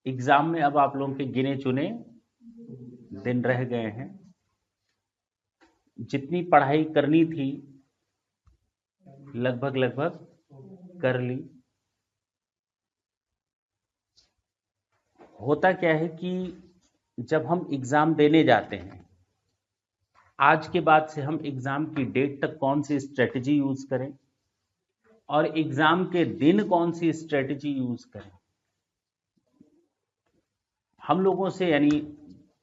Exam में अब आप लोगों के गिने चुने दिन रह गए हैं। जितनी पढ़ाई करनी थी लगभग लगभग कर ली। होता क्या है कि जब हम एग्जाम देने जाते हैं, आज के बाद से हम एग्जाम की डेट तक कौन सी स्ट्रेटजी यूज करें और एग्जाम के दिन कौन सी स्ट्रेटजी यूज करें, हम लोगों से यानी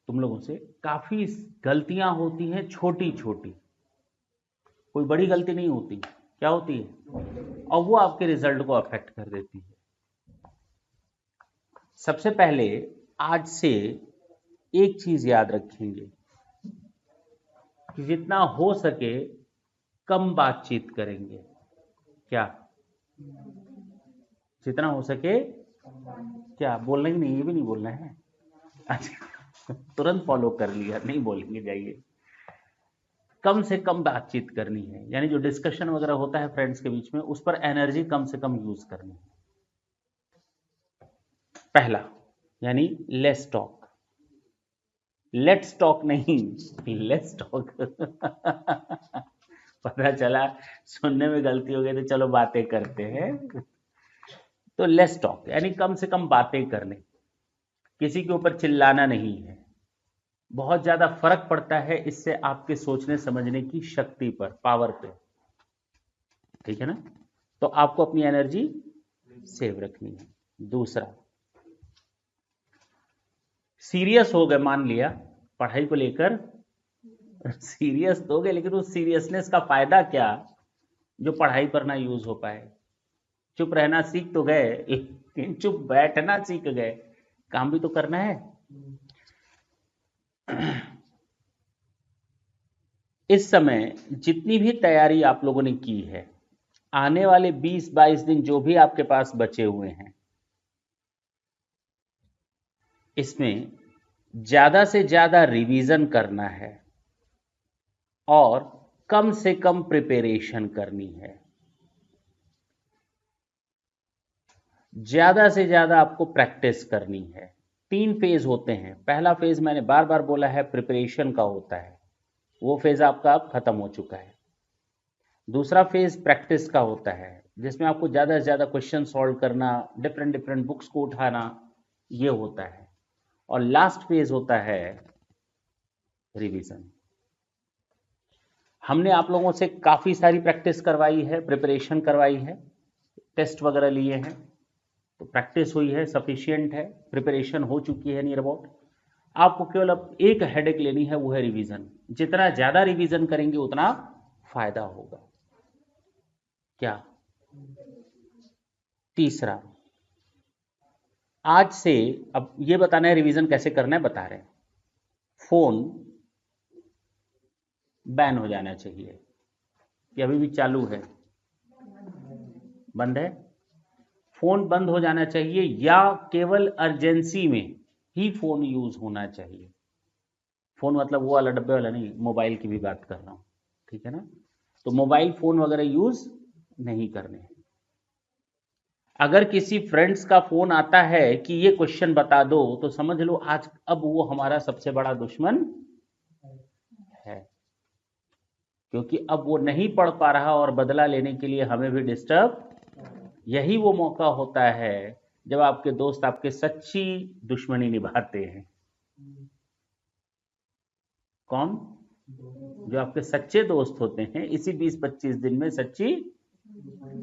तुम लोगों से काफी गलतियां होती हैं, छोटी छोटी, कोई बड़ी गलती नहीं होती। क्या होती है? और वो आपके रिजल्ट को अफेक्ट कर देती है। सबसे पहले आज से एक चीज याद रखेंगे कि जितना हो सके कम बातचीत करेंगे। क्या? जितना हो सके, क्या बोलना ही नहीं, ये भी नहीं बोलना है। अच्छा, तुरंत फॉलो कर लिया, नहीं बोलेंगे, जाइए। कम से कम बातचीत करनी है, यानी जो डिस्कशन वगैरह होता है फ्रेंड्स के बीच में, उस पर एनर्जी कम से कम यूज करनी है। पहला यानी लेट्स टॉक, लेट्स टॉक नहीं, लेट्स टॉक। पता चला सुनने में गलती हो गई तो चलो बातें करते हैं। तो लेट्स टॉक यानी कम से कम बातें करने, किसी के ऊपर चिल्लाना नहीं है। बहुत ज्यादा फर्क पड़ता है इससे आपके सोचने समझने की शक्ति पर, पावर पे। ठीक है ना? तो आपको अपनी एनर्जी सेव रखनी है। दूसरा, सीरियस हो गए, मान लिया पढ़ाई को लेकर सीरियस तो हो गए, लेकिन उस सीरियसनेस का फायदा क्या जो पढ़ाई पर ना यूज हो पाए। चुप रहना सीख तो गए, लेकिन चुप बैठना सीख गए, काम भी तो करना है। इस समय जितनी भी तैयारी आप लोगों ने की है, आने वाले 20-22 दिन जो भी आपके पास बचे हुए हैं, इसमें ज्यादा से ज्यादा रिवीजन करना है और कम से कम प्रिपरेशन करनी है। ज्यादा से ज्यादा आपको प्रैक्टिस करनी है। 3 फेज होते हैं। पहला फेज मैंने बार बार बोला है, प्रिपरेशन का होता है, वो फेज आपका अब खत्म हो चुका है। दूसरा फेज प्रैक्टिस का होता है, जिसमें आपको ज्यादा से ज्यादा क्वेश्चन सॉल्व करना, डिफरेंट डिफरेंट बुक्स को उठाना, ये होता है। और लास्ट फेज होता है रिवीजन। हमने आप लोगों से काफी सारी प्रैक्टिस करवाई है, प्रिपरेशन करवाई है, टेस्ट वगैरह लिए हैं, तो प्रैक्टिस हुई है, सफिशिएंट है, प्रिपरेशन हो चुकी है नियर अबाउट। आपको केवल अब एक हेडेक लेनी है, वो है रिवीजन। जितना ज्यादा रिवीजन करेंगे उतना फायदा होगा। क्या? तीसरा, आज से अब ये बताना है रिवीजन कैसे करना है, बता रहे हैं। फोन बैन हो जाना चाहिए, कि अभी भी चालू है, बंद है। फोन बंद हो जाना चाहिए, या केवल अर्जेंसी में ही फोन यूज होना चाहिए। फोन मतलब वो वाला डब्बे वाला नहीं, मोबाइल की भी बात कर रहा हूं। ठीक है ना? तो मोबाइल फोन वगैरह यूज नहीं करने हैं। अगर किसी फ्रेंड्स का फोन आता है कि ये क्वेश्चन बता दो, तो समझ लो आज अब वो हमारा सबसे बड़ा दुश्मन है, क्योंकि अब वो नहीं पढ़ पा रहा और बदला लेने के लिए हमें भी डिस्टर्ब। यही वो मौका होता है जब आपके दोस्त आपके सच्ची दुश्मनी निभाते हैं। कौन? जो आपके सच्चे दोस्त होते हैं, इसी 20-25 दिन में सच्ची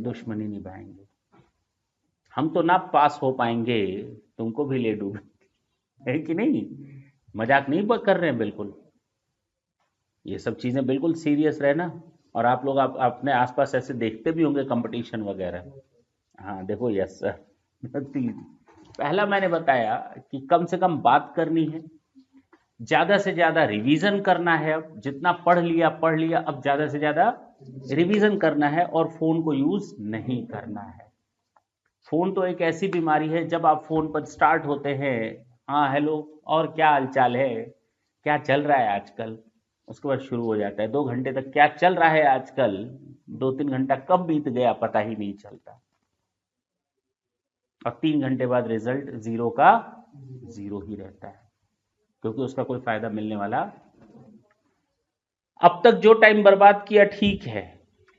दुश्मनी निभाएंगे। हम तो ना पास हो पाएंगे, तुमको भी ले डूबेंगे, है कि नहीं? मजाक नहीं कर रहे हैं बिल्कुल, ये सब चीजें बिल्कुल सीरियस रहना। और आप लोग आप अपने आसपास ऐसे देखते भी होंगे कंपटीशन वगैरह। हाँ देखो, यस सर। पहला मैंने बताया कि कम से कम बात करनी है, ज्यादा से ज्यादा रिवीजन करना है। अब जितना पढ़ लिया पढ़ लिया, अब ज्यादा से ज्यादा रिवीजन करना है और फोन को यूज नहीं करना है। फोन तो एक ऐसी बीमारी है, जब आप फोन पर स्टार्ट होते हैं, हाँ हेलो और क्या हाल चाल है, क्या चल रहा है आजकल, उसके बाद शुरू हो जाता है 2 घंटे तक क्या चल रहा है आजकल, 2-3 घंटा कब बीत गया पता ही नहीं चलता। और 3 घंटे बाद रिजल्ट 0 का 0 ही रहता है, क्योंकि उसका कोई फायदा मिलने वाला। अब तक जो टाइम बर्बाद किया ठीक है,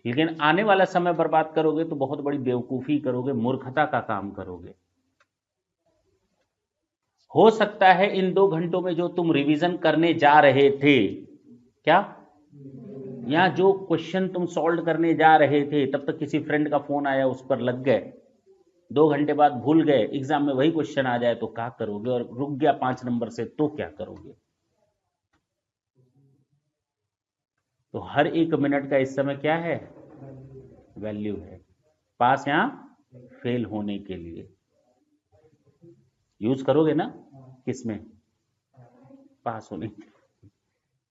लेकिन आने वाला समय बर्बाद करोगे तो बहुत बड़ी बेवकूफी करोगे, मूर्खता का काम करोगे। हो सकता है इन 2 घंटों में जो तुम रिवीजन करने जा रहे थे, क्या या जो क्वेश्चन तुम सॉल्व करने जा रहे थे, तब तक किसी फ्रेंड का फोन आया, उस पर लग गए, 2 घंटे बाद भूल गए, एग्जाम में वही क्वेश्चन आ जाए तो क्या करोगे? और रुक गया 5 नंबर से तो क्या करोगे? तो हर 1 मिनट का इस समय क्या है? वैल्यू है, पास या फेल होने के लिए। यूज करोगे ना किसमें? पास होने के लिए।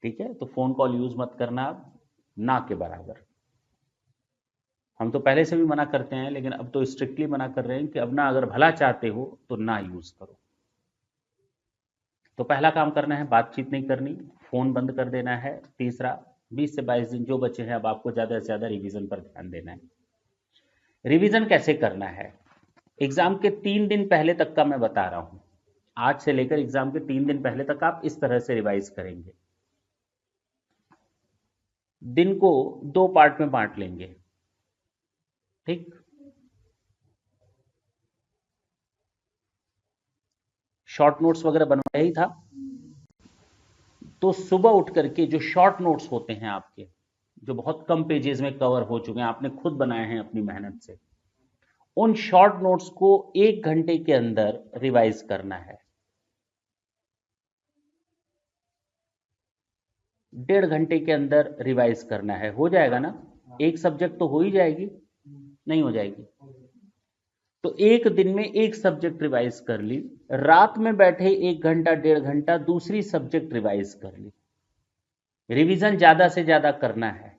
ठीक है, तो फोन कॉल यूज मत करना आप, ना के बराबर। हम तो पहले से भी मना करते हैं, लेकिन अब तो स्ट्रिक्टली मना कर रहे हैं कि अब ना, अगर भला चाहते हो तो ना यूज करो। तो पहला काम करना है, बातचीत नहीं करनी, फोन बंद कर देना है। तीसरा, 20 से 22 दिन जो बचे हैं, अब आपको ज्यादा से ज्यादा रिवीजन पर ध्यान देना है। रिवीजन कैसे करना है? एग्जाम के 3 दिन पहले तक का मैं बता रहा हूं। आज से लेकर एग्जाम के 3 दिन पहले तक आप इस तरह से रिवाइज करेंगे। दिन को 2 पार्ट में बांट लेंगे, ठीक? शॉर्ट नोट्स वगैरह बनवाया ही था, तो सुबह उठ करके जो शॉर्ट नोट्स होते हैं आपके, जो बहुत कम पेजेस में कवर हो चुके हैं, आपने खुद बनाए हैं अपनी मेहनत से, उन शॉर्ट नोट्स को 1 घंटे के अंदर रिवाइज करना है। 1.5 घंटे के अंदर रिवाइज करना है। हो जाएगा ना? एक सब्जेक्ट तो हो ही जाएगी, नहीं हो जाएगी? तो एक दिन में एक सब्जेक्ट रिवाइज कर ली, रात में बैठे 1 घंटा 1.5 घंटा दूसरी सब्जेक्ट रिवाइज कर ली। रिवीजन ज्यादा से ज्यादा करना है।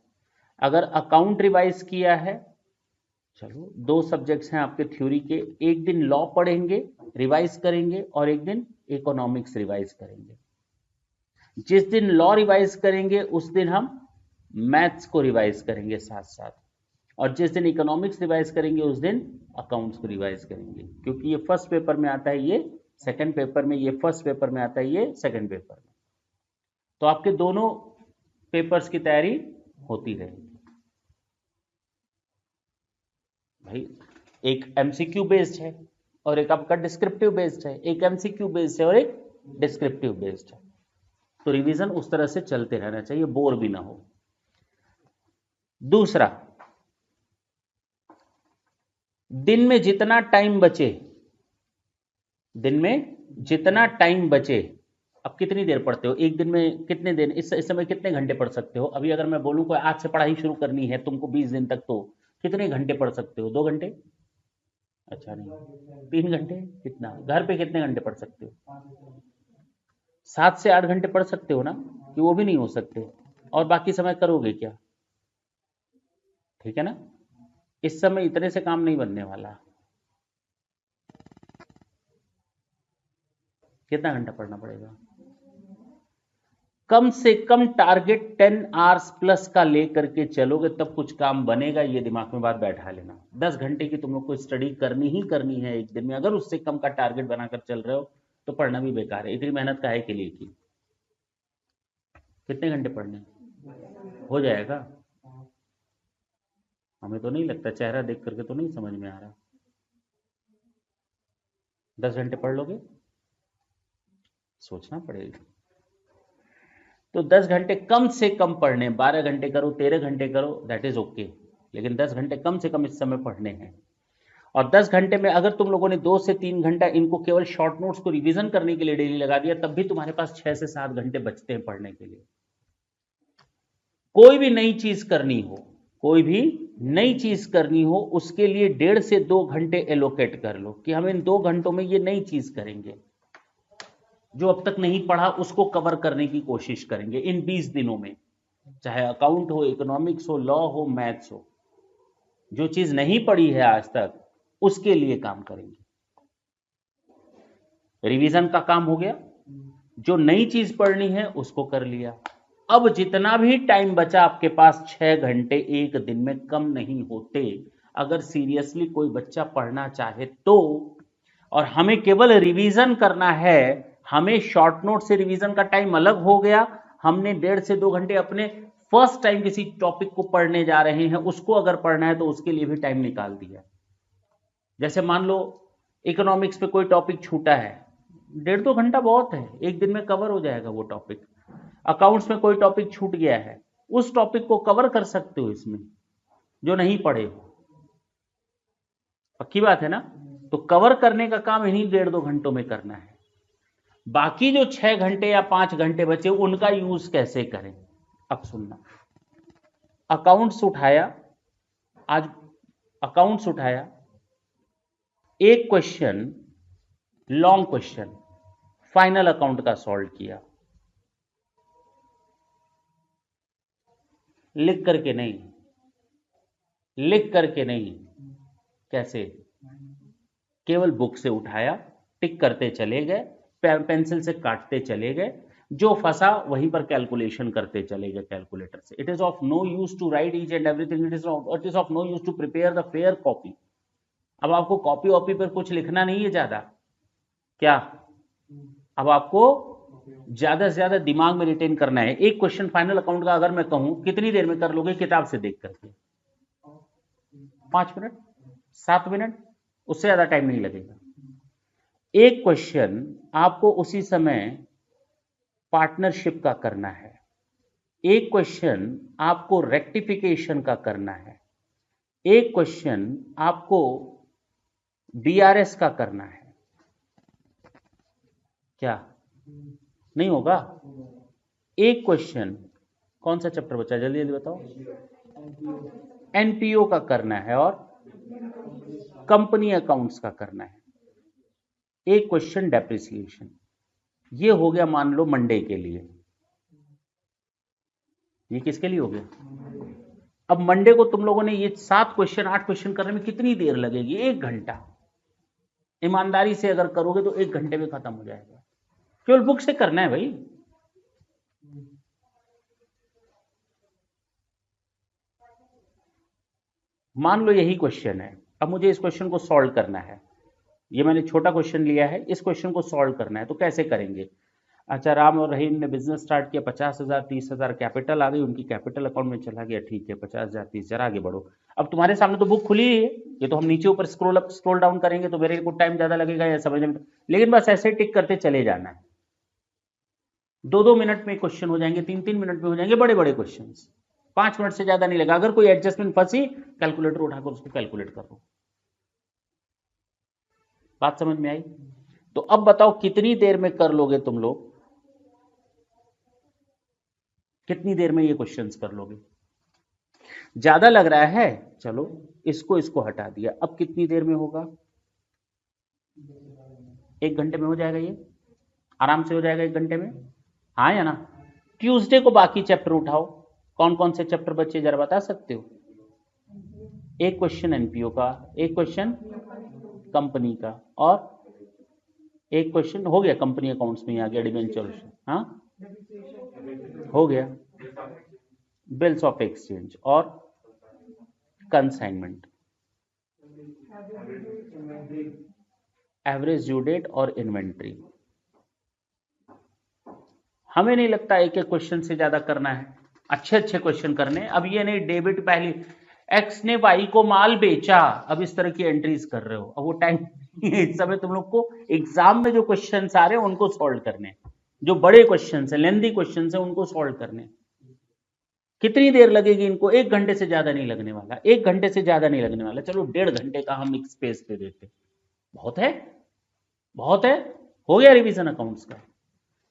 अगर अकाउंट रिवाइज किया है, चलो 2 सब्जेक्ट्स हैं आपके थ्योरी के, एक दिन लॉ पढ़ेंगे रिवाइज करेंगे और एक दिन इकोनॉमिक्स रिवाइज करेंगे। जिस दिन लॉ रिवाइज करेंगे उस दिन हम मैथ्स को रिवाइज करेंगे साथ साथ, और जिस दिन इकोनॉमिक्स रिवाइज करेंगे उस दिन अकाउंट्स को रिवाइज करेंगे, क्योंकि ये फर्स्ट पेपर में आता है, ये सेकंड पेपर में, ये फर्स्ट पेपर में आता है, ये सेकंड पेपर में। तो आपके दोनों पेपर्स की तैयारी होती रहेगी भाई। एक एमसीक्यू बेस्ड है और एक आपका डिस्क्रिप्टिव बेस्ड है, एक एमसीक्यू बेस्ड है और एक डिस्क्रिप्टिव बेस्ड है। तो रिवीजन उस तरह से चलते रहना चाहिए, बोर भी ना हो। दूसरा, दिन में जितना टाइम बचे, दिन में जितना टाइम बचे, अब कितनी देर पढ़ते हो एक दिन में? कितने दिन, इस समय कितने घंटे पढ़ सकते हो? अभी अगर मैं बोलूं कि आज से पढ़ाई शुरू करनी है तुमको 20 दिन तक, तो कितने घंटे पढ़ सकते हो? 2 घंटे? अच्छा नहीं, 3 घंटे? कितना? घर पे कितने घंटे पढ़ सकते हो? 7 से 8 घंटे पढ़ सकते हो ना? कि वो भी नहीं हो सकते? और बाकी समय करोगे क्या? ठीक है ना? इस समय इतने से काम नहीं बनने वाला। कितना घंटा पढ़ना पड़ेगा? कम से कम टारगेट 10 आवर्स प्लस का लेकर के चलोगे तब कुछ काम बनेगा, ये दिमाग में बात बैठा लेना। 10 घंटे की तुम लोग को स्टडी करनी ही करनी है एक दिन में। अगर उससे कम का टारगेट बनाकर चल रहे हो तो पढ़ना भी बेकार है। इतनी मेहनत काहे के लिए की? कितने घंटे पढ़ने? हो जाएगा? हमें तो नहीं लगता, चेहरा देख करके तो नहीं समझ में आ रहा। 10 घंटे पढ़ लोगे? सोचना पड़ेगा। तो 10 घंटे कम से कम पढ़ने, 12 घंटे करो, 13 घंटे करो, दैट इज ओके, लेकिन 10 घंटे कम से कम इस समय पढ़ने हैं। और 10 घंटे में अगर तुम लोगों ने 2 से 3 घंटा इनको केवल शॉर्ट नोट्स को रिवीजन करने के लिए डेली लगा दिया, तब भी तुम्हारे पास 6 से 7 घंटे बचते हैं पढ़ने के लिए। कोई भी नई चीज करनी हो, कोई भी नई चीज करनी हो, उसके लिए 1.5 से 2 घंटे एलोकेट कर लो कि हम इन 2 घंटों में ये नई चीज करेंगे, जो अब तक नहीं पढ़ा उसको कवर करने की कोशिश करेंगे इन 20 दिनों में। चाहे अकाउंट हो, इकोनॉमिक्स हो, लॉ हो, मैथ्स हो, जो चीज नहीं पढ़ी है आज तक उसके लिए काम करेंगे। रिवीजन का काम हो गया, जो नई चीज पढ़नी है उसको कर लिया। अब जितना भी टाइम बचा आपके पास, 6 घंटे एक दिन में कम नहीं होते। अगर सीरियसली कोई बच्चा पढ़ना चाहे तो और हमें केवल रिवीजन करना है। हमें शॉर्ट नोट से रिवीजन का टाइम अलग हो गया। हमने 1.5 से 2 घंटे अपने फर्स्ट टाइम किसी टॉपिक को पढ़ने जा रहे हैं, उसको अगर पढ़ना है तो उसके लिए भी टाइम निकाल दिया। जैसे मान लो इकोनॉमिक्स पे कोई टॉपिक छूटा है, 1.5-2 घंटा बहुत है, एक दिन में कवर हो जाएगा वो टॉपिक। अकाउंट्स में कोई टॉपिक छूट गया है, उस टॉपिक को कवर कर सकते हो इसमें, जो नहीं पढ़े हो। पक्की बात है ना? तो कवर करने का काम इन्हीं 1.5-2 घंटों में करना है। बाकी जो 6 घंटे या 5 घंटे बचे उनका यूज कैसे करें, अब सुनना। अकाउंट्स उठाया, आज अकाउंट्स उठाया, एक question, long question, final account का सॉल्व किया, लिख करके नहीं, लिख करके नहीं, कैसे? केवल बुक से उठाया, टिक करते चले गए, पेंसिल से काटते चले गए, जो फंसा वहीं पर कैलकुलेशन करते चले गए कैलकुलेटर से। It is of no use to write each and everything, it is of no use to prepare the fair copy. अब आपको कॉपी वॉपी पर कुछ लिखना नहीं है ज्यादा, क्या? अब आपको ज्यादा से ज्यादा दिमाग में रिटेन करना है। एक क्वेश्चन फाइनल अकाउंट का अगर मैं कहूं कितनी देर में कर लोगे किताब से देख करके? 5 मिनट, 7 मिनट, उससे ज्यादा टाइम नहीं लगेगा। एक क्वेश्चन आपको उसी समय पार्टनरशिप का करना है, एक क्वेश्चन आपको रेक्टिफिकेशन का करना है, एक क्वेश्चन आपको बीआरएस का करना है। क्या नहीं होगा? एक क्वेश्चन, कौन सा चैप्टर बचा, जल्दी जल्दी बताओ। एनपीओ का करना है और कंपनी अकाउंट्स का करना है। एक क्वेश्चन डेप्रिसिएशन। ये हो गया मान लो मंडे के लिए। ये किसके लिए हो गया? अब मंडे को तुम लोगों ने ये 7 क्वेश्चन 8 क्वेश्चन करने में कितनी देर लगेगी? 1 घंटा। ईमानदारी से अगर करोगे तो 1 घंटे में खत्म हो जाएगा। केवल बुक से करना है भाई। मान लो यही क्वेश्चन है, अब मुझे इस क्वेश्चन को सॉल्व करना है। ये मैंने छोटा क्वेश्चन लिया है, इस क्वेश्चन को सॉल्व करना है, तो कैसे करेंगे? अच्छा, राम और रहीम ने बिजनेस स्टार्ट किया, 50,000 30,000 कैपिटल आ गई, उनकी कैपिटल अकाउंट में चला गया, ठीक है, 50,000 30,000 आगे बढ़ो। अब तुम्हारे सामने तो बुक खुली है, ये तो हम नीचे ऊपर स्क्रॉल अप स्क्रॉल डाउन करेंगे तो मेरे को टाइम ज्यादा लगेगा या समझने में, लेकिन बस ऐसे टिक करते चले जाना है। 2-2 मिनट में क्वेश्चन हो जाएंगे, 3-3 मिनट में हो जाएंगे बड़े बड़े क्वेश्चन, 5 मिनट से ज्यादा नहीं लगा। अगर कोई एडजस्टमेंट फंसी, कैलकुलेटर उठाकर उसको कैलकुलेट करो। बात समझ में आई? तो अब बताओ कितनी देर में कर लोगे तुम लोग? कितनी देर में ये क्वेश्चंस कर लोगे? ज्यादा लग रहा है, चलो इसको हटा दिया, अब कितनी देर में होगा? 1 घंटे में हो जाएगा, ये आराम से हो जाएगा 1 घंटे में, हाँ या ना? ट्यूसडे को बाकी चैप्टर उठाओ, कौन कौन से चैप्टर बच्चे जरा बता सकते हो? एक क्वेश्चन एनपीओ का, एक क्वेश्चन कंपनी का, और एक क्वेश्चन हो गया कंपनी अकाउंट्स में, आ गया डिबेंचर, हाँ हो गया, बिल्स ऑफ एक्सचेंज और कंसाइनमेंट, एवरेज ड्यू डेट और इन्वेंट्री। हमें नहीं लगता एक एक क्वेश्चन से ज्यादा करना है, अच्छे अच्छे क्वेश्चन करने। अब ये नहीं डेबिट पहली एक्स ने वाई को माल बेचा, अब इस तरह की एंट्रीज कर रहे हो, अब वो टाइम इस समय तुम लोग को एग्जाम में जो क्वेश्चन आ रहे हैं उनको सॉल्व करने, जो बड़े क्वेश्चन है, लेंदी क्वेश्चन है, उनको सॉल्व करने। कितनी देर लगेगी इनको? 1 घंटे से ज्यादा नहीं लगने वाला, 1 घंटे से ज्यादा नहीं लगने वाला। चलो 1.5 घंटे का हम एक स्पेस दे देते, बहुत है, बहुत है, हो गया रिवीजन अकाउंट्स का।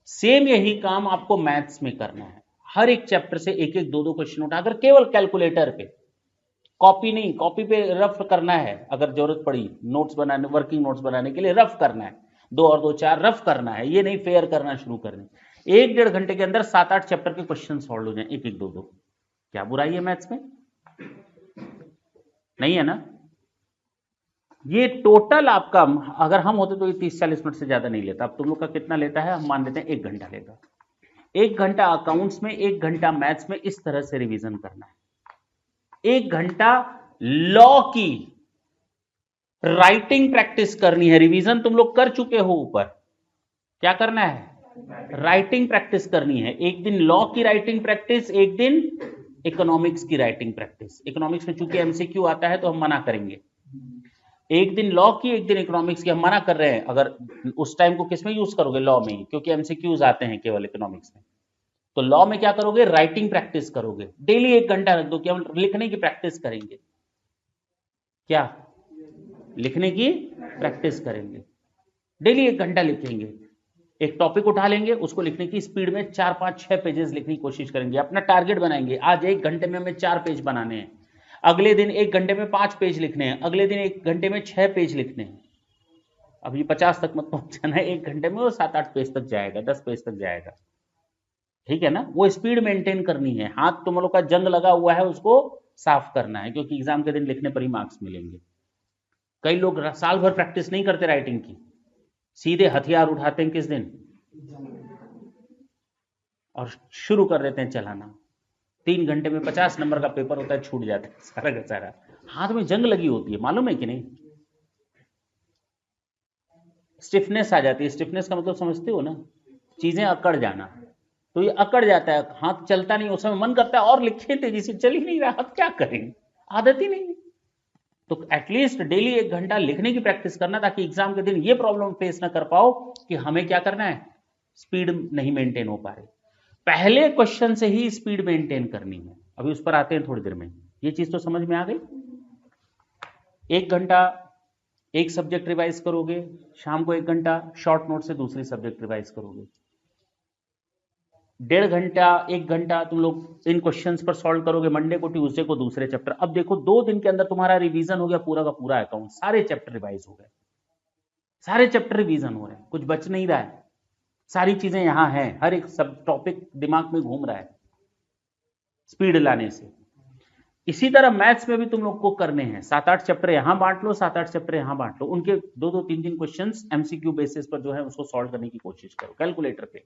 सेम यही काम आपको मैथ्स में करना है, हर एक चैप्टर से एक एक 2-2 क्वेश्चन उठाकर केवल कैलकुलेटर पे, कॉपी नहीं, कॉपी पे रफ करना है, अगर जरूरत पड़ी नोट्स बनाने, वर्किंग नोट्स बनाने के लिए रफ करना है, 2 और 2 4 रफ करना है, ये नहीं फेयर करना शुरू करने। 1-1.5 घंटे के अंदर 7-8 चैप्टर के क्वेश्चन सॉल्व हो जाए, एक एक 2-2। क्या बुराई है मैथ्स में? नहीं है ना? ये टोटल आपका, अगर हम होते तो ये 30-40 मिनट से ज्यादा नहीं लेता। अब तुम लोग का कितना लेता है? हम मान लेते हैं 1 घंटा लेगा। 1 घंटा अकाउंट्स में, 1 घंटा मैथ्स में, इस तरह से रिवीजन करना है। 1 घंटा लॉ की राइटिंग प्रैक्टिस करनी है। रिवीजन तुम लोग कर चुके हो ऊपर, क्या करना है? राइटिंग प्रैक्टिस करनी है। एक दिन लॉ की राइटिंग प्रैक्टिस, एक दिन इकोनॉमिक्स की राइटिंग प्रैक्टिस। इकोनॉमिक्स में चूंकि एमसीक्यू आता है तो हम मना करेंगे। एक दिन लॉ की, एक दिन इकोनॉमिक्स की। हम मना कर रहे हैं, अगर उस टाइम को किसमें यूज करोगे? लॉ में ही, क्योंकि एमसीक्यूज आते हैं केवल इकोनॉमिक्स में। तो लॉ में क्या करोगे? राइटिंग प्रैक्टिस करोगे। डेली 1 घंटा रख दो कि हम लिखने की प्रैक्टिस करेंगे। क्या? लिखने की प्रैक्टिस करेंगे। डेली 1 घंटा लिखेंगे। एक टॉपिक उठा लेंगे, उसको लिखने की स्पीड में 4, 5, 6 पेजेस लिखने की कोशिश करेंगे। अपना टारगेट बनाएंगे, आज 1 घंटे में हमें 4 पेज बनाने हैं। अगले दिन 1 घंटे में 5 पेज लिखने हैं। अगले दिन 1 घंटे में 6 पेज लिखने हैं। अब ये 50 तक मत पहुंचाना है, 1 घंटे में वो 7-8 पेज तक जाएगा, 10 पेज तक जाएगा। ठीक है ना? वो स्पीड मेंटेन करनी है। हाथ तुम लोग का जंग लगा हुआ है, उसको साफ करना है, क्योंकि एग्जाम के दिन लिखने पर ही मार्क्स मिलेंगे। कई लोग साल भर प्रैक्टिस नहीं करते राइटिंग की, सीधे हथियार उठाते हैं किस दिन, और शुरू कर देते हैं चलाना। 3 घंटे में 50 नंबर का पेपर होता है, छूट जाता है सारा का सारा। हाथ में जंग लगी होती है, मालूम है कि नहीं? स्टिफनेस आ जाती है। स्टिफनेस का मतलब समझते हो ना? चीजें अकड़ जाना। तो ये अकड़ जाता है, हाथ चलता नहीं। उस समय मन करता है और लिखे तेजी से, चल ही नहीं रहा, अब क्या करें, आदत ही नहीं। तो एटलीस्ट डेली 1 घंटा लिखने की प्रैक्टिस करना, ताकि एग्जाम के दिन ये प्रॉब्लम फेस ना कर पाओ कि हमें क्या करना है, स्पीड नहीं मेंटेन हो पा रही। पहले क्वेश्चन से ही स्पीड मेंटेन करनी है। अभी उस पर आते हैं थोड़ी देर में। ये चीज तो समझ में आ गई। 1 घंटा एक सब्जेक्ट रिवाइज करोगे, शाम को 1 घंटा शॉर्ट नोट से दूसरी सब्जेक्ट रिवाइज करोगे। 1.5 घंटा 1 घंटा तुम लोग इन क्वेश्चंस पर सॉल्व करोगे, मंडे को ट्यूसडे को दूसरे चैप्टर। अब देखो 2 दिन के अंदर तुम्हारा रिवीजन हो गया पूरा का पूरा अकाउंट, सारे चैप्टर रिवाइज हो गए, सारे चैप्टर रिवीजन हो रहे हैं, कुछ बच नहीं रहा है, सारी चीजें यहां हैं, हर एक सब टॉपिक दिमाग में घूम रहा है स्पीड लाने से। इसी तरह मैथ्स में भी तुम लोग को करने हैं। 7-8 चैप्टर यहां बांट लो, 7-8 चैप्टर यहां बांट लो, उनके 2-2, 3-3 क्वेश्चंस एमसीक्यू बेसिस पर जो है उसको सॉल्व करने की कोशिश करो कैलकुलेटर पे।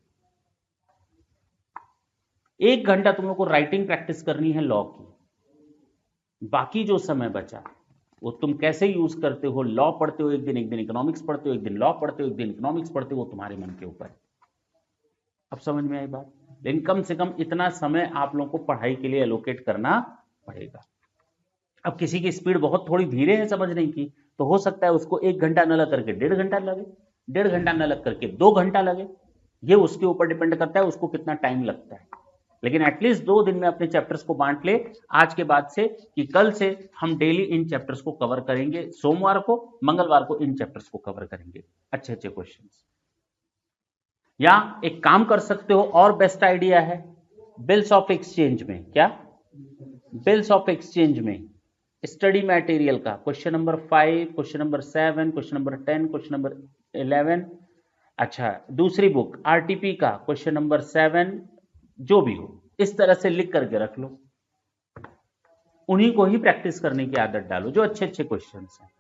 1 घंटा तुम लोग को राइटिंग प्रैक्टिस करनी है लॉ की। बाकी जो समय बचा वो तुम कैसे यूज करते हो। लॉ पढ़ते हो एक दिन इकोनॉमिक्स पढ़ते हो, एक दिन लॉ पढ़ते हो, एक दिन इकोनॉमिक्स पढ़ते हो, वो तुम्हारे मन के ऊपर। अब समझ में आई बात? लेकिन कम से कम इतना समय आप लोगों को पढ़ाई के लिए एलोकेट करना पड़ेगा। अब किसी की स्पीड बहुत थोड़ी धीरे है समझने की, तो हो सकता है उसको 1 घंटा न लग करके 1.5 घंटा लगे, 1.5 घंटा न लग करके 2 घंटा लगे। ये उसके ऊपर डिपेंड करता है उसको कितना टाइम लगता है। लेकिन एटलीस्ट 2 दिन में अपने चैप्टर्स को बांट ले आज के बाद से, कि कल से हम डेली इन चैप्टर्स को कवर करेंगे। सोमवार को, मंगलवार को इन चैप्टर्स को कवर करेंगे, अच्छे अच्छे क्वेश्चंस। या एक काम कर सकते हो, और बेस्ट आइडिया है, बिल्स ऑफ एक्सचेंज में। क्या? बिल्स ऑफ एक्सचेंज में स्टडी मटेरियल का question number 5, question number 7, question number 10, question number 11, अच्छा दूसरी बुक आरटीपी का क्वेश्चन नंबर 7, जो भी हो, इस तरह से लिख करके रख लो। उन्हीं को ही प्रैक्टिस करने की आदत डालो, जो अच्छे अच्छे क्वेश्चंस हैं,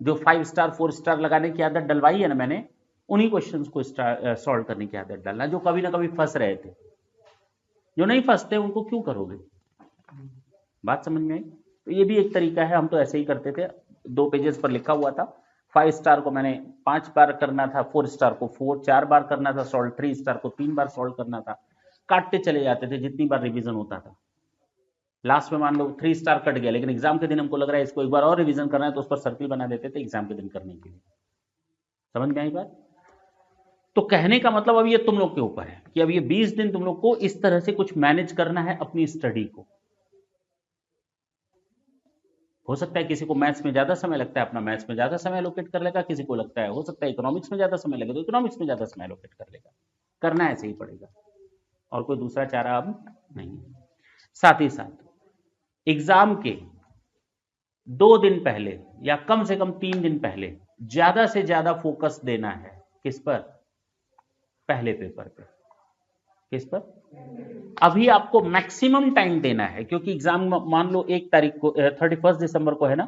जो 5 स्टार 4 स्टार लगाने की आदत डलवाई है ना मैंने, उन्हीं क्वेश्चंस को सॉल्व करने की आदत डालना। जो कभी ना कभी फंस रहे थे, जो नहीं फंसते उनको क्यों करोगे? बात समझ में आई? तो ये भी एक तरीका है। हम तो ऐसे ही करते थे, 2 पेजेस पर लिखा हुआ था। 5 स्टार को मैंने 5 बार करना था, 4 स्टार को 4 बार करना था सॉल्व, 3 स्टार को 3 बार सॉल्व करना था। काटते चले जाते थे जितनी बार रिवीजन होता था। लास्ट में मान लो 3 स्टार कट गया, लेकिन एग्जाम के दिन हमको लग रहा है इसको एक बार और रिवीजन करना है, तो उस पर सर्किल बना देते थे एग्जाम के दिन करने के लिए। समझ में आई बात? तो कहने का मतलब अब ये तुम लोग के ऊपर है कि अब ये 20 दिन तुम लोग को इस तरह से कुछ मैनेज करना है अपनी स्टडी को। हो सकता है किसी को मैथ्स में ज्यादा समय लगता है, अपना मैथ्स में ज्यादा समय एलोकेट कर लेगा। किसी को लगता है, हो सकता है इकोनॉमिक्स में ज्यादा समय लगे, तो इकोनॉमिक्स में ज्यादा समय एलोकेट कर लेगा। करना ऐसे ही पड़ेगा, और कोई दूसरा चारा अब नहीं। साथ ही साथ एग्जाम के 2 दिन पहले या कम से कम 3 दिन पहले ज्यादा से ज्यादा फोकस देना है। किस पर? पहले पेपर पे। किस पर? अभी आपको मैक्सिमम टाइम देना है, क्योंकि एग्जाम मान लो 1 तारीख को 31 दिसंबर को है ना,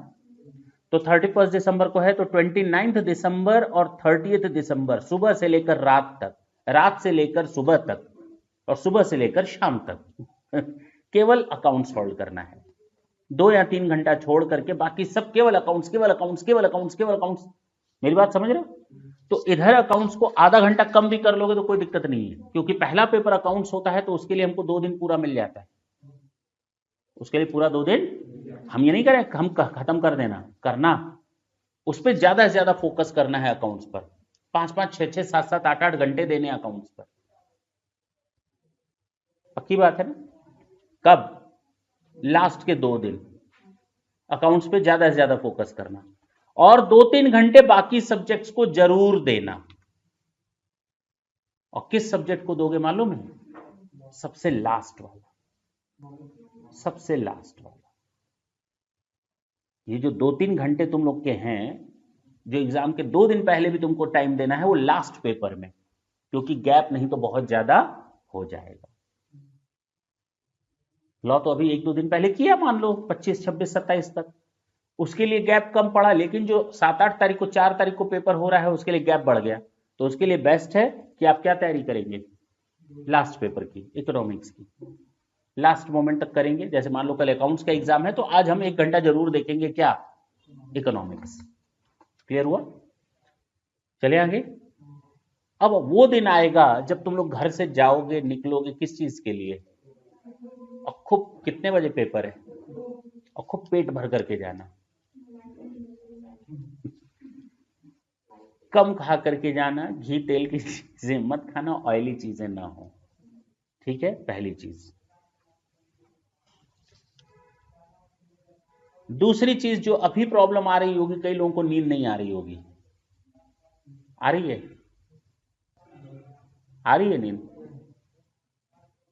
तो 31 दिसंबर को है, तो 29 दिसंबर और 30 दिसंबर सुबह से लेकर रात तक, रात से लेकर सुबह तक, और सुबह से लेकर शाम तक केवल अकाउंट सॉल्व करना है। 2 या 3 घंटा छोड़ करके बाकी सब केवल अकाउंट्स, केवल अकाउंट्स, केवल अकाउंट्स, केवल अकाउंट्स। मेरी बात समझ रहे हो? तो इधर अकाउंट्स को आधा घंटा कम भी कर लोगे तो कोई दिक्कत नहीं है, क्योंकि पहला पेपर अकाउंट्स होता है तो उसके लिए हमको 2 दिन पूरा मिल जाता है। उसके लिए पूरा 2 दिन हम ये नहीं करें हम खत्म कर देना, करना उस पर ज्यादा से ज्यादा फोकस करना है अकाउंट्स पर। 5-5, 6-6, 7-7, 8-8 घंटे देने अकाउंट्स पर। पक्की बात है ना? कब? लास्ट के 2 दिन अकाउंट्स पे ज्यादा से ज्यादा फोकस करना, और 2-3 घंटे बाकी सब्जेक्ट्स को जरूर देना। और किस सब्जेक्ट को दोगे मालूम है? सबसे लास्ट वाला, सबसे लास्ट वाला। ये जो 2-3 घंटे तुम लोग के हैं, जो एग्जाम के 2 दिन पहले भी तुमको टाइम देना है, वो लास्ट पेपर में, क्योंकि गैप नहीं तो बहुत ज्यादा हो जाएगा। लॉ तो अभी 1-2 दिन पहले किया, मान लो 25, 26, 27 तक, उसके लिए गैप कम पड़ा। लेकिन जो 7-8 तारीख को, 4 तारीख को पेपर हो रहा है, उसके लिए गैप बढ़ गया। तो उसके लिए बेस्ट है कि आप क्या तैयारी करेंगे? लास्ट पेपर की, इकोनॉमिक्स की लास्ट मोमेंट तक करेंगे। जैसे मान लो कल अकाउंट्स का एग्जाम है, तो आज हम 1 घंटा जरूर देखेंगे क्या? इकोनॉमिक्स। क्लियर हुआ? चले आगे। अब वो दिन आएगा जब तुम लोग घर से जाओगे, निकलोगे किस चीज के लिए? और खूब, कितने बजे पेपर है, और खूब पेट भर करके जाना, कम खा करके जाना, घी तेल की चीजें मत खाना, ऑयली चीजें ना हो। ठीक है, पहली चीज। दूसरी चीज जो अभी प्रॉब्लम आ रही होगी, कई लोगों को नींद नहीं आ रही होगी। आ रही है? आ रही है नींद?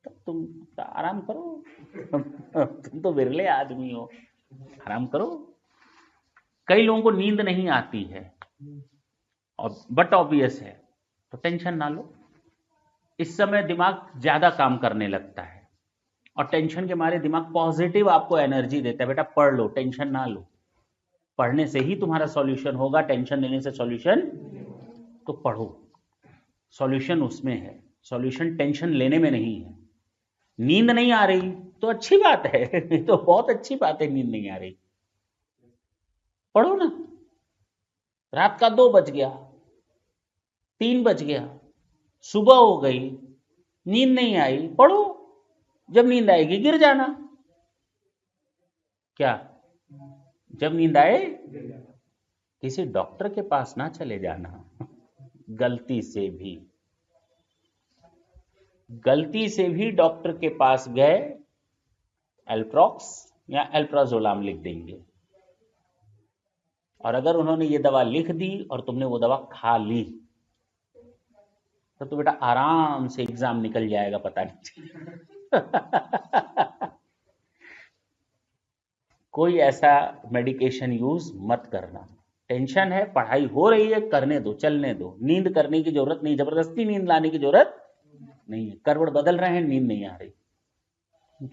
तब तुम आराम करो। तुम तो विरले आदमी हो, आराम करो। कई लोगों को नींद नहीं आती है, और बट ऑब्वियस है, तो टेंशन ना लो। इस समय दिमाग ज्यादा काम करने लगता है, और टेंशन के मारे दिमाग पॉजिटिव आपको एनर्जी देता है, बेटा पढ़ लो, टेंशन ना लो। पढ़ने से ही तुम्हारा सॉल्यूशन होगा, टेंशन लेने से सॉल्यूशन। तो पढ़ो, सॉल्यूशन उसमें है, सॉल्यूशन टेंशन लेने में नहीं है। नींद नहीं आ रही तो अच्छी बात है, तो बहुत अच्छी बात है, नींद नहीं आ रही, पढ़ो ना। रात का 2 बज गया, 3 बज गया, सुबह हो गई, नींद नहीं आई, पढ़ो। जब नींद आएगी गिर जाना। क्या? जब नींद आए किसी डॉक्टर के पास ना चले जाना। गलती से भी डॉक्टर के पास गए, एल्ट्रॉक्स या एल्प्राजोलाम लिख देंगे, और अगर उन्होंने ये दवा लिख दी और तुमने वो दवा खा ली, तो बेटा आराम से एग्जाम निकल जाएगा, पता नहीं। कोई ऐसा मेडिकेशन यूज मत करना। टेंशन है, पढ़ाई हो रही है, करने दो, चलने दो। नींद करने की जरूरत नहीं, जबरदस्ती नींद लाने की जरूरत नहीं है। करवट बदल रहे हैं, नींद नहीं आ रही,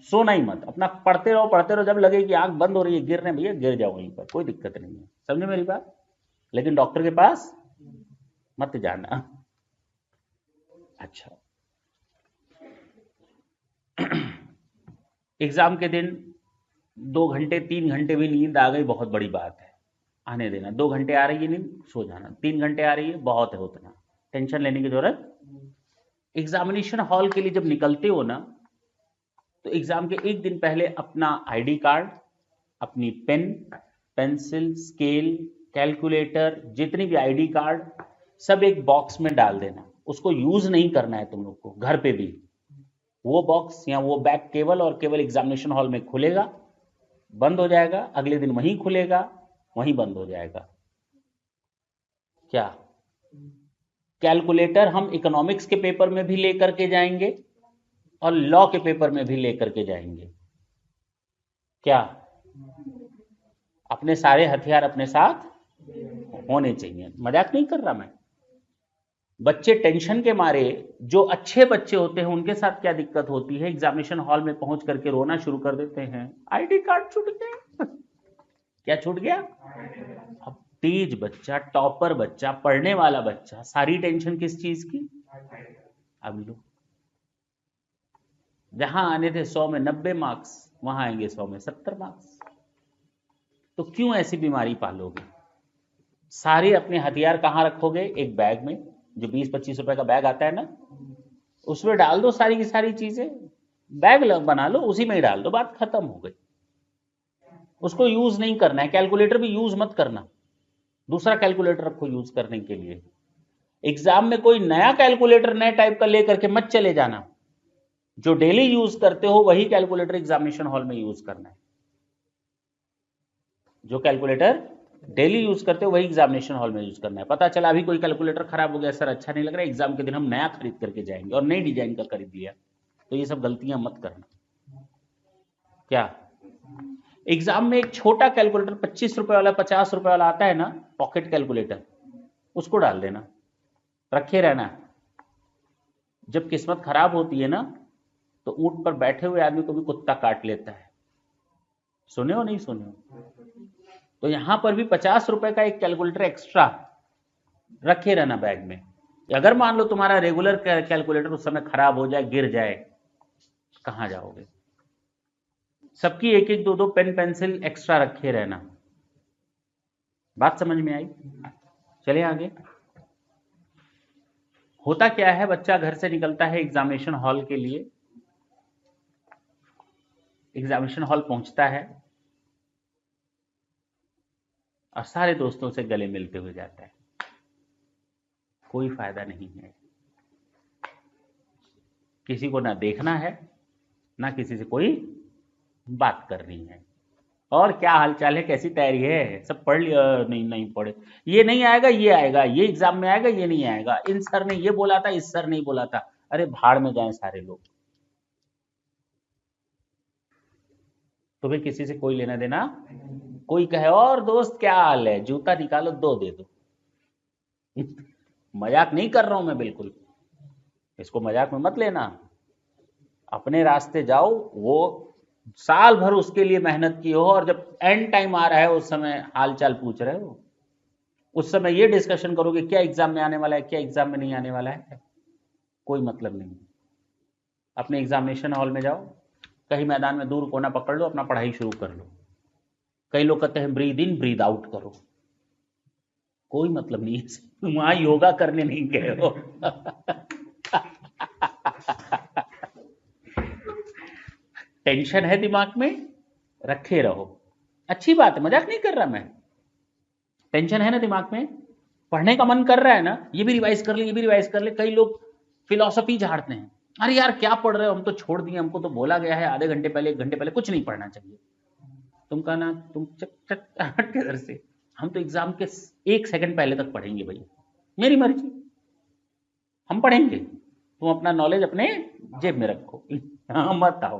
सोना ही मत, अपना पढ़ते रहो। जब लगे कि आंख बंद हो रही है, गिर रहे भैया, गिर जाओ वहीं पर, कोई दिक्कत नहीं है। समझे मेरी बात? लेकिन डॉक्टर के पास मत जाना। अच्छा, एग्जाम के दिन 2 घंटे 3 घंटे भी नींद आ गई, बहुत बड़ी बात है, आने देना। 2 घंटे आ रही है नींद, सो जाना। 3 घंटे आ रही है, बहुत है उतना, टेंशन लेने की जरूरत। एग्जामिनेशन हॉल के लिए जब निकलते हो ना, तो एग्जाम के 1 दिन पहले अपना आईडी कार्ड, अपनी पेन, पेंसिल, स्केल, कैलकुलेटर, जितनी भी आईडी कार्ड, सब एक बॉक्स में डाल देना। उसको यूज नहीं करना है तुम लोग को घर पे भी। वो बॉक्स या वो बैग केवल एग्जामिनेशन हॉल में खुलेगा, बंद हो जाएगा, अगले दिन वहीं खुलेगा, वहीं बंद हो जाएगा। क्या? कैलकुलेटर हम इकोनॉमिक्स के पेपर में भी लेकर के जाएंगे, और लॉ के पेपर में भी लेकर के जाएंगे। क्या? अपने सारे हथियार अपने साथ होने चाहिए। मजाक नहीं कर रहा मैं। बच्चे टेंशन के मारे, जो अच्छे बच्चे होते हैं, उनके साथ क्या दिक्कत होती है, एग्जामिनेशन हॉल में पहुंच करके रोना शुरू कर देते हैं, आईडी कार्ड छूट गया। क्या छूट गया? अब तेज बच्चा, टॉपर बच्चा, पढ़ने वाला बच्चा, सारी टेंशन किस चीज की? अब लो, जहां आने थे 100 में 90 मार्क्स, वहां आएंगे 100 में 70 मार्क्स। तो क्यों ऐसी बीमारी पालोगे? सारे अपने हथियार कहाँ रखोगे? एक बैग में, जो 20-25 रुपए का बैग आता है ना, उसमें डाल दो सारी की सारी चीजें, बैग बना लो, उसी में ही डाल दो, बात खत्म हो गई। उसको यूज नहीं करना है। कैलकुलेटर भी यूज मत करना, दूसरा कैलकुलेटर रखो यूज करने के लिए। एग्जाम में कोई नया कैलकुलेटर नए टाइप का लेकर के मत चले जाना। जो डेली यूज करते हो वही कैलकुलेटर एग्जामिनेशन हॉल में यूज करना है। जो कैलकुलेटर डेली यूज करते हो वही एग्जामिनेशन हॉल में यूज करना है। पता चला अभी कोई कैलकुलेटर खराब हो गया, सर अच्छा नहीं लग रहा है, एग्जाम के दिन हम नया खरीद करके जाएंगे और नई डिजाइन का खरीद लिया, तो ये सब गलतियां मत करना। क्या एग्जाम में एक छोटा कैलकुलेटर 25 रुपए वाला 50 रुपए वाला आता है ना, पॉकेट कैलकुलेटर, उसको डाल देना, रखे रहना। जब किस्मत खराब होती है ना, तो ऊंट पर बैठे हुए आदमी को भी कुत्ता काट लेता है। सुने हो नहीं सुने हो? तो यहां पर भी 50 रुपए का एक कैलकुलेटर एक्स्ट्रा रखे रहना बैग में। अगर मान लो तुम्हारा रेगुलर कैलकुलेटर उस समय खराब हो जाए, गिर जाए, कहां जाओगे? सबकी एक एक दो दो पेन पेंसिल एक्स्ट्रा रखे रहना। बात समझ में आई? चलिए आगे। होता क्या है, बच्चा घर से निकलता है एग्जामिनेशन हॉल के लिए, एग्जामिनेशन हॉल पहुंचता है और सारे दोस्तों से गले मिलते हुए जाता है। कोई फायदा नहीं है, किसी को ना देखना है, ना किसी से कोई बात करनी है। और क्या हालचाल है, कैसी तैयारी है, सब पढ़ लिया? नहीं नहीं पढ़े, ये नहीं आएगा, ये आएगा, ये एग्जाम में आएगा, ये नहीं आएगा, इन सर ने ये बोला था, इस सर नहीं बोला था। अरे भाड़ में जाएं सारे लोग, तुम्हें किसी से कोई लेना देना। कोई कहे और दोस्त क्या हाल है, जूता निकालो 2 दे दो। मजाक नहीं कर रहा हूं मैं बिल्कुल, इसको मजाक में मत लेना। अपने रास्ते जाओ, वो साल भर उसके लिए मेहनत की हो और जब एंड टाइम आ रहा है उस समय हाल चाल पूछ रहे हो, उस समय ये डिस्कशन करोगे क्या एग्जाम में आने वाला है, क्या एग्जाम में नहीं आने वाला है, कोई मतलब नहीं। अपने एग्जामिनेशन हॉल में जाओ, कहीं मैदान में दूर कोना पकड़ लो, अपना पढ़ाई शुरू कर लो। कई लोग कहते हैं ब्रीद इन ब्रीद आउट करो, कोई मतलब नहीं है, वहां योगा करने नहीं गए हो। टेंशन है दिमाग में, रखे रहो, अच्छी बात है, मजाक नहीं कर रहा मैं। टेंशन है ना दिमाग में, पढ़ने का मन कर रहा है ना, ये भी रिवाइज कर ले, ये भी रिवाइज कर ले। कई लोग फिलॉसफी झाड़ते हैं, अरे यार क्या पढ़ रहे हो, हम तो छोड़ दिए, हमको तो बोला गया है आधे घंटे पहले 1 घंटे पहले कुछ नहीं पढ़ना चाहिए। तुम कहना तुम चक चक हट के घर से, हम तो एग्जाम के 1 सेकंड पहले तक पढ़ेंगे भैया, मेरी मर्जी, हम पढ़ेंगे, तुम अपना नॉलेज अपने जेब में रखो, हाँ मत आओ।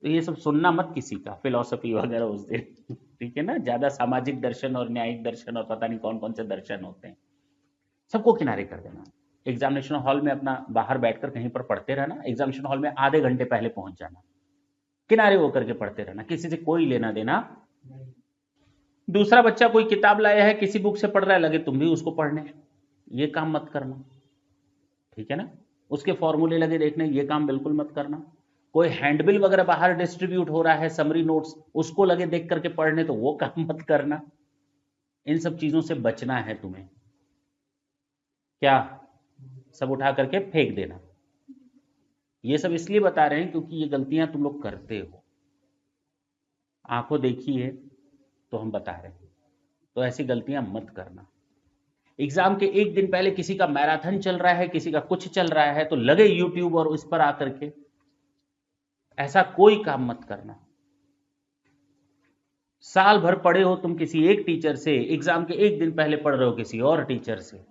तो ये सब सुनना मत किसी का, फिलॉसफी वगैरह उस दिन, ठीक है ना। ज्यादा सामाजिक दर्शन और न्यायिक दर्शन और पता नहीं कौन कौन से दर्शन होते हैं, सबको किनारे कर देना। एग्जामिनेशन हॉल में अपना बाहर बैठकर कहीं पर पढ़ते रहना, एग्जामिनेशन हॉल में आधे घंटे पहले पहुंच जाना, किनारे होकर के पढ़ते रहना, किसी से कोई लेना देना। दूसरा बच्चा कोई किताब लाया है, किसी बुक से पढ़ रहा है, लगे तुम भी उसको पढ़ने, ये काम मत करना, ठीक है ना। उसके फॉर्मूले लगे देखने, ये काम बिल्कुल मत करना। कोई हैंडबिल वगैरह बाहर डिस्ट्रीब्यूट हो रहा है, समरी नोट्स, उसको लगे देख करके पढ़ने, तो वो काम मत करना। इन सब चीजों से बचना है तुम्हें। क्या सब उठा करके फेंक देना। ये सब इसलिए बता रहे हैं क्योंकि ये गलतियां तुम लोग करते हो, आंखों देखी है तो हम बता रहे हैं, तो ऐसी गलतियां मत करना। एग्जाम के 1 दिन पहले किसी का मैराथन चल रहा है, किसी का कुछ चल रहा है, तो लगे यूट्यूब और उस पर आकर के, ऐसा कोई काम मत करना। साल भर पढ़े हो तुम किसी एक टीचर से, एग्जाम के 1 दिन पहले पढ़ रहे हो किसी और टीचर से।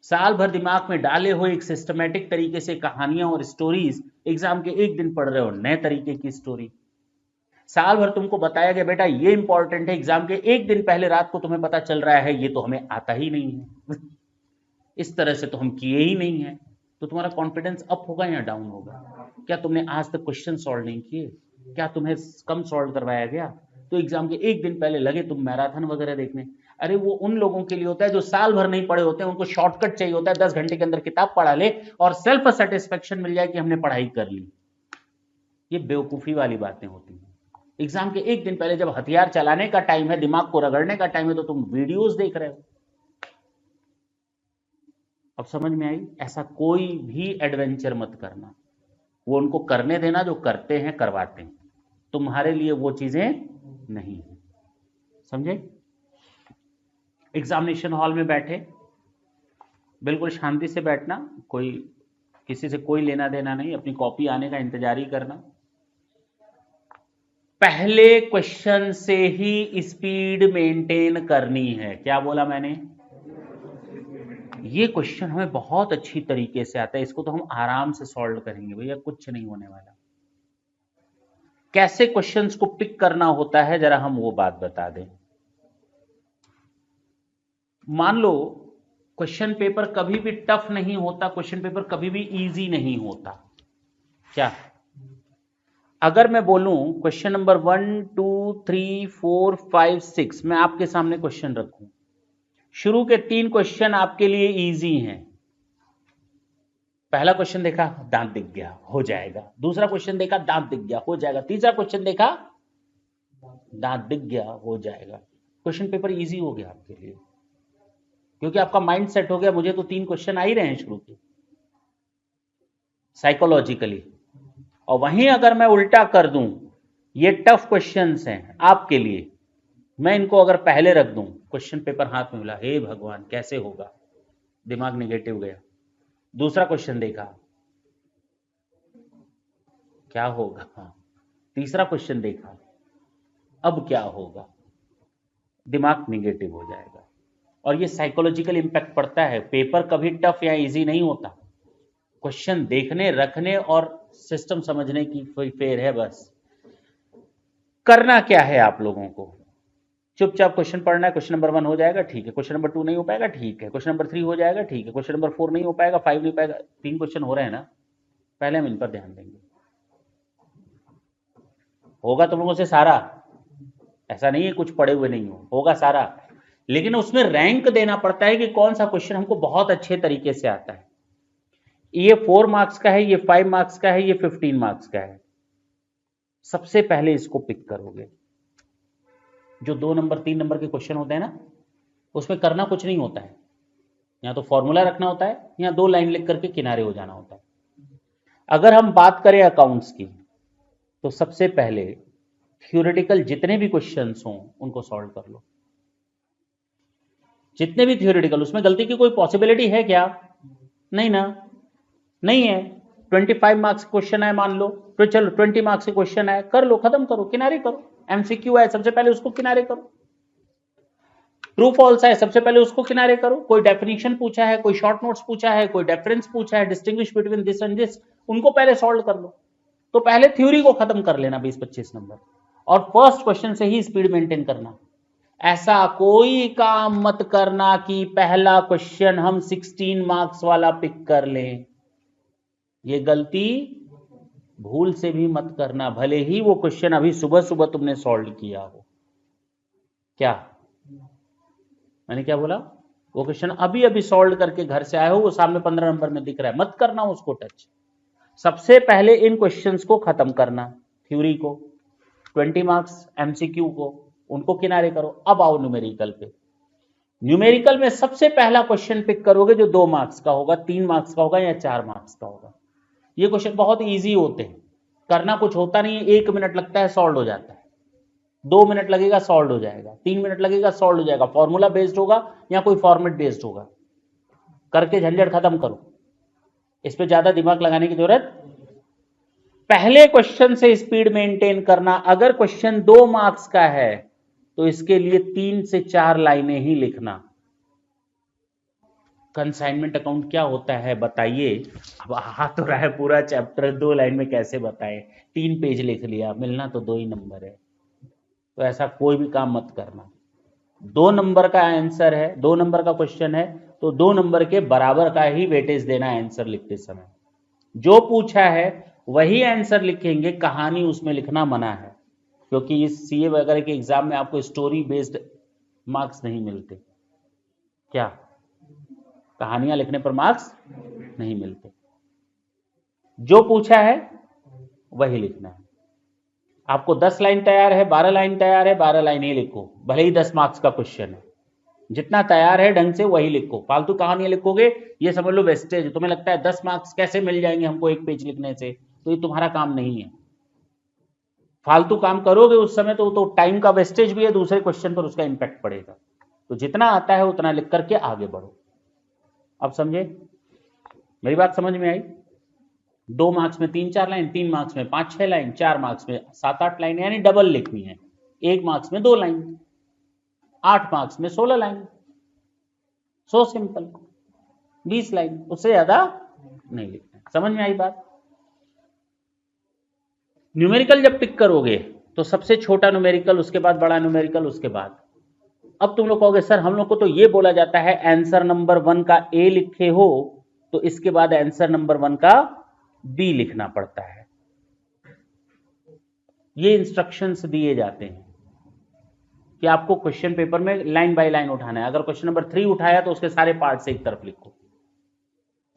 साल भर दिमाग में डाले हो एक सिस्टमेटिक तरीके से कहानियां और स्टोरीज, एग्जाम के 1 दिन पढ़ रहे हो नए तरीके की स्टोरी। साल भर तुमको बताया गया बेटा ये इंपॉर्टेंट है, एग्जाम के 1 दिन पहले रात को तुम्हें पता चल रहा है ये तो हमें आता ही नहीं है, इस तरह से तो हम किए ही नहीं है। तो तुम्हारा कॉन्फिडेंस अप होगा या डाउन होगा? क्या तुमने आज तक क्वेश्चन सॉल्व नहीं किए? क्या तुम्हें कम सॉल्व करवाया गया? तो एग्जाम के 1 दिन पहले लगे तुम मैराथन वगैरह देखने। अरे वो उन लोगों के लिए होता है जो साल भर नहीं पढ़े होते हैं, उनको शॉर्टकट चाहिए होता है, 10 घंटे के अंदर किताब पढ़ा ले और सेल्फ सेटिस्फेक्शन मिल जाए कि हमने पढ़ाई कर ली। ये बेवकूफी वाली बातें होती हैं, एग्जाम के एक दिन पहले जब हथियार चलाने का टाइम है, दिमाग को रगड़ने का टाइम है, तो तुम वीडियोस देख रहे हो। अब समझ में आई? ऐसा कोई भी एडवेंचर मत करना, वो उनको करने देना जो करते हैं, करवाते हैं। तुम्हारे लिए वो चीजें नहीं है, समझे? एग्जामिनेशन हॉल में बैठे, बिल्कुल शांति से बैठना, कोई किसी से कोई लेना देना नहीं, अपनी कॉपी आने का इंतजार ही करना। पहले क्वेश्चन से ही स्पीड मेंटेन करनी है। क्या बोला मैंने? ये क्वेश्चन हमें बहुत अच्छी तरीके से आता है, इसको तो हम आराम से सॉल्व करेंगे भैया, कुछ नहीं होने वाला। कैसे क्वेश्चंस को पिक करना होता है जरा हम वो बात बता दें। मान लो क्वेश्चन पेपर कभी भी टफ नहीं होता, क्वेश्चन पेपर कभी भी इजी नहीं होता। क्या अगर मैं बोलूं क्वेश्चन नंबर 1 2 3 4 5 6, मैं आपके सामने क्वेश्चन रखूं, शुरू के 3 क्वेश्चन आपके लिए इजी हैं। पहला क्वेश्चन देखा, दांत दिख गया, हो जाएगा। दूसरा क्वेश्चन देखा, दांत दिख गया, हो जाएगा। तीसरा क्वेश्चन देखा, दांत दिख गया, हो जाएगा। क्वेश्चन पेपर इजी हो गया आपके लिए, क्योंकि आपका माइंड सेट हो गया, मुझे तो 3 क्वेश्चन आ ही रहे हैं शुरू के, साइकोलॉजिकली। और वहीं अगर मैं उल्टा कर दूं, ये टफ क्वेश्चंस हैं आपके लिए, मैं इनको अगर पहले रख दूं, क्वेश्चन पेपर हाथ में मिला, हे भगवान कैसे होगा, दिमाग निगेटिव गया। दूसरा क्वेश्चन देखा, क्या होगा। तीसरा क्वेश्चन देखा, अब क्या होगा, दिमाग निगेटिव हो जाएगा। और ये साइकोलॉजिकल इंपैक्ट पड़ता है। पेपर कभी टफ या इजी नहीं होता, क्वेश्चन देखने रखने और सिस्टम समझने की फेर है बस। करना क्या है आप लोगों को, चुपचाप क्वेश्चन पढ़ना है। क्वेश्चन नंबर 1 हो जाएगा, ठीक है। क्वेश्चन नंबर 2 नहीं हो पाएगा, ठीक है। क्वेश्चन नंबर 3 हो जाएगा, ठीक है। क्वेश्चन नंबर 4 नहीं हो पाएगा, 5 नहीं पाएगा। 3 क्वेश्चन हो रहे हैं ना, पहले हम इन पर ध्यान देंगे। होगा तुम लोगों से सारा, ऐसा नहीं है कुछ पढ़े हुए नहीं हो, होगा सारा, लेकिन उसमें रैंक देना पड़ता है कि कौन सा क्वेश्चन हमको बहुत अच्छे तरीके से आता है। ये 4 मार्क्स का है, ये 5 मार्क्स का है, ये 15 मार्क्स का है। सबसे पहले इसको पिक करोगे। जो 2 नंबर 3 नंबर के क्वेश्चन होते हैं ना, उसमें करना कुछ नहीं होता है, या तो फॉर्मूला रखना होता है या 2 लाइन लिख करके किनारे हो जाना होता है। अगर हम बात करें अकाउंट्स की, तो सबसे पहले थ्योरेटिकल जितने भी क्वेश्चंस हों उनको सॉल्व कर लो। जितने भी थ्योरेटिकल, उसमें गलती की कोई पॉसिबिलिटी है क्या? नहीं ना, नहीं है। 25 मार्क्स क्वेश्चन है मान लो, तो चलो 20 मार्क्स के क्वेश्चन है, कर लो, खत्म करो, किनारे करो। एमसीक्यू है, सबसे पहले उसको किनारे करो। ट्रू फॉल्स है, सबसे पहले उसको किनारे करो। कोई डेफिनेशन पूछा है, कोई शॉर्ट नोट्स पूछा है, कोई डिफरेंस पूछा है, distinguish between this and this, उनको पहले सॉल्व कर लो। तो पहले थ्योरी को खत्म कर लेना 20-25 नंबर, और फर्स्ट क्वेश्चन से ही स्पीड मेंटेन करना। ऐसा कोई काम मत करना कि पहला क्वेश्चन हम 16 मार्क्स वाला पिक कर लें। ये गलती भूल से भी मत करना, भले ही वो क्वेश्चन अभी सुबह सुबह तुमने सॉल्व किया हो। क्या मैंने क्या बोला? वो क्वेश्चन अभी अभी सॉल्व करके घर से आए हो, वो सामने 15 नंबर में दिख रहा है, मत करना उसको टच। सबसे पहले इन क्वेश्चंस को खत्म करना, थ्योरी को, 20 मार्क्स एमसीक्यू को, उनको किनारे करो। अब आओ न्यूमेरिकल पे। न्यूमेरिकल में सबसे पहला क्वेश्चन पिक करोगे जो 2 मार्क्स का होगा, 3 मार्क्स का होगा या 4 मार्क्स का होगा। ये क्वेश्चन बहुत इजी होते हैं, करना कुछ होता नहीं है, 1 मिनट लगता है सॉल्व हो जाता है, 2 मिनट लगेगा सॉल्व हो जाएगा, 3 मिनट लगेगा सॉल्व हो जाएगा। फॉर्मूला बेस्ड होगा या कोई फॉर्मेट बेस्ड होगा, करके झंझट खत्म करो, इस पे ज्यादा दिमाग लगाने की जरूरत। पहले क्वेश्चन से स्पीड मेंटेन करना। अगर क्वेश्चन 2 मार्क्स का है तो इसके लिए 3 से 4 लाइनें ही लिखना। कंसाइनमेंट अकाउंट क्या होता है बताइए? अब आ तो रहा है पूरा चैप्टर, 2 लाइन में कैसे बताएं? 3 पेज लिख लिया, मिलना तो 2 ही नंबर है। तो ऐसा कोई भी काम मत करना। 2 नंबर का आंसर है, 2 नंबर का क्वेश्चन है, तो 2 नंबर के बराबर का ही वेटेज देना आंसर लिखते समय। जो पूछा है वही आंसर लिखेंगे, कहानी उसमें लिखना मना है, क्योंकि इस सीए वगैरह के एग्जाम में आपको स्टोरी बेस्ड मार्क्स नहीं मिलते। क्या कहानियां लिखने पर मार्क्स नहीं मिलते, जो पूछा है वही लिखना है। आपको 10 लाइन तैयार है, 12 लाइन तैयार है, 12 लाइन ही लिखो, भले ही 10 मार्क्स का क्वेश्चन है। जितना तैयार है ढंग से वही लिखो, फालतू कहानियां लिखोगे ये समझ लो वेस्टेज। तुम्हें लगता है 10 मार्क्स कैसे मिल जाएंगे हमको एक पेज लिखने से, तो ये तुम्हारा काम नहीं है। फालतू काम करोगे उस समय तो टाइम का वेस्टेज भी है, दूसरे क्वेश्चन पर उसका इंपैक्ट पड़ेगा। तो जितना आता है उतना लिख करके आगे बढ़ो। अब समझे, मेरी बात समझ में आई? 2 मार्क्स में 3-4 लाइन, 3 मार्क्स में 5-6 लाइन, 4 मार्क्स में 7-8 लाइन, यानी डबल लिखनी है। 1 मार्क्स में 2 लाइन, 8 मार्क्स में 16 लाइन। सो सिंपल, 20 लाइन, उससे ज्यादा नहीं लिखना। समझ में आई बात? न्यूमेरिकल जब टिक करोगे तो सबसे छोटा न्यूमेरिकल, उसके बाद बड़ा न्यूमेरिकल, उसके बाद। अब तुम लोग कहोगे सर हम लोग को तो ये बोला जाता है आंसर नंबर 1 का ए लिखे हो तो इसके बाद आंसर नंबर 1 का बी लिखना पड़ता है। ये इंस्ट्रक्शंस दिए जाते हैं कि आपको क्वेश्चन पेपर में लाइन बाय लाइन उठाना है। अगर क्वेश्चन नंबर 3 उठाया तो उसके सारे पार्ट से एक तरफ लिखो।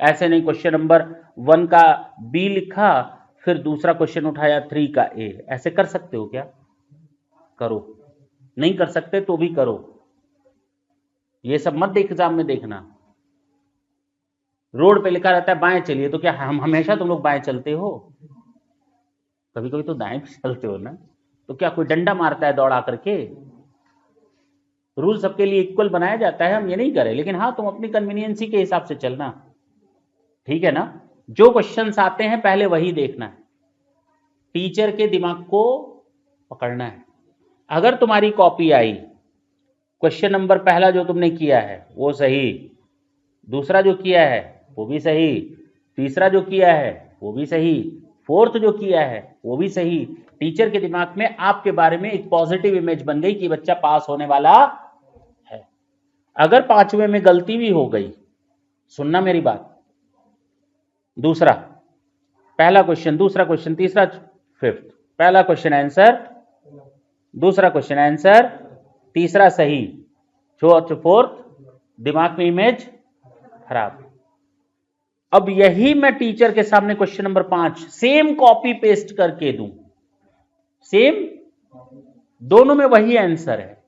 ऐसे नहीं क्वेश्चन नंबर 1 का बी लिखा फिर दूसरा क्वेश्चन उठाया 3 का ए। ऐसे कर सकते हो क्या? करो। नहीं कर सकते तो भी करो। ये सब मत एग्जाम में देखना। रोड पे लिखा रहता है बाएं चलिए, तो क्या हम हमेशा तुम लोग बाएं चलते हो? कभी कभी तो दाएं भी चलते हो ना। तो क्या कोई डंडा मारता है दौड़ा करके? रूल सबके लिए इक्वल बनाया जाता है, हम ये नहीं करें, लेकिन हाँ तुम अपनी कन्वीनियंसी के हिसाब से चलना, ठीक है ना? जो क्वेश्चंस आते हैं पहले वही देखना है, टीचर के दिमाग को पकड़ना है। अगर तुम्हारी कॉपी आई, क्वेश्चन नंबर पहला जो तुमने किया है वो सही, दूसरा जो किया है वो भी सही, तीसरा जो किया है वो भी सही, फोर्थ जो किया है वो भी सही, टीचर के दिमाग में आपके बारे में एक पॉजिटिव इमेज बन गई कि बच्चा पास होने वाला है। अगर 5वें में गलती भी हो गई, सुनना मेरी बात, दूसरा पहला क्वेश्चन, दूसरा क्वेश्चन, तीसरा, फिफ्थ, पहला क्वेश्चन आंसर, दूसरा क्वेश्चन आंसर, तीसरा सही, चौथ, फोर्थ, दिमाग में इमेज खराब। अब यही मैं टीचर के सामने question number 5 same copy paste करके दूं, सेम, दोनों में वही आंसर है,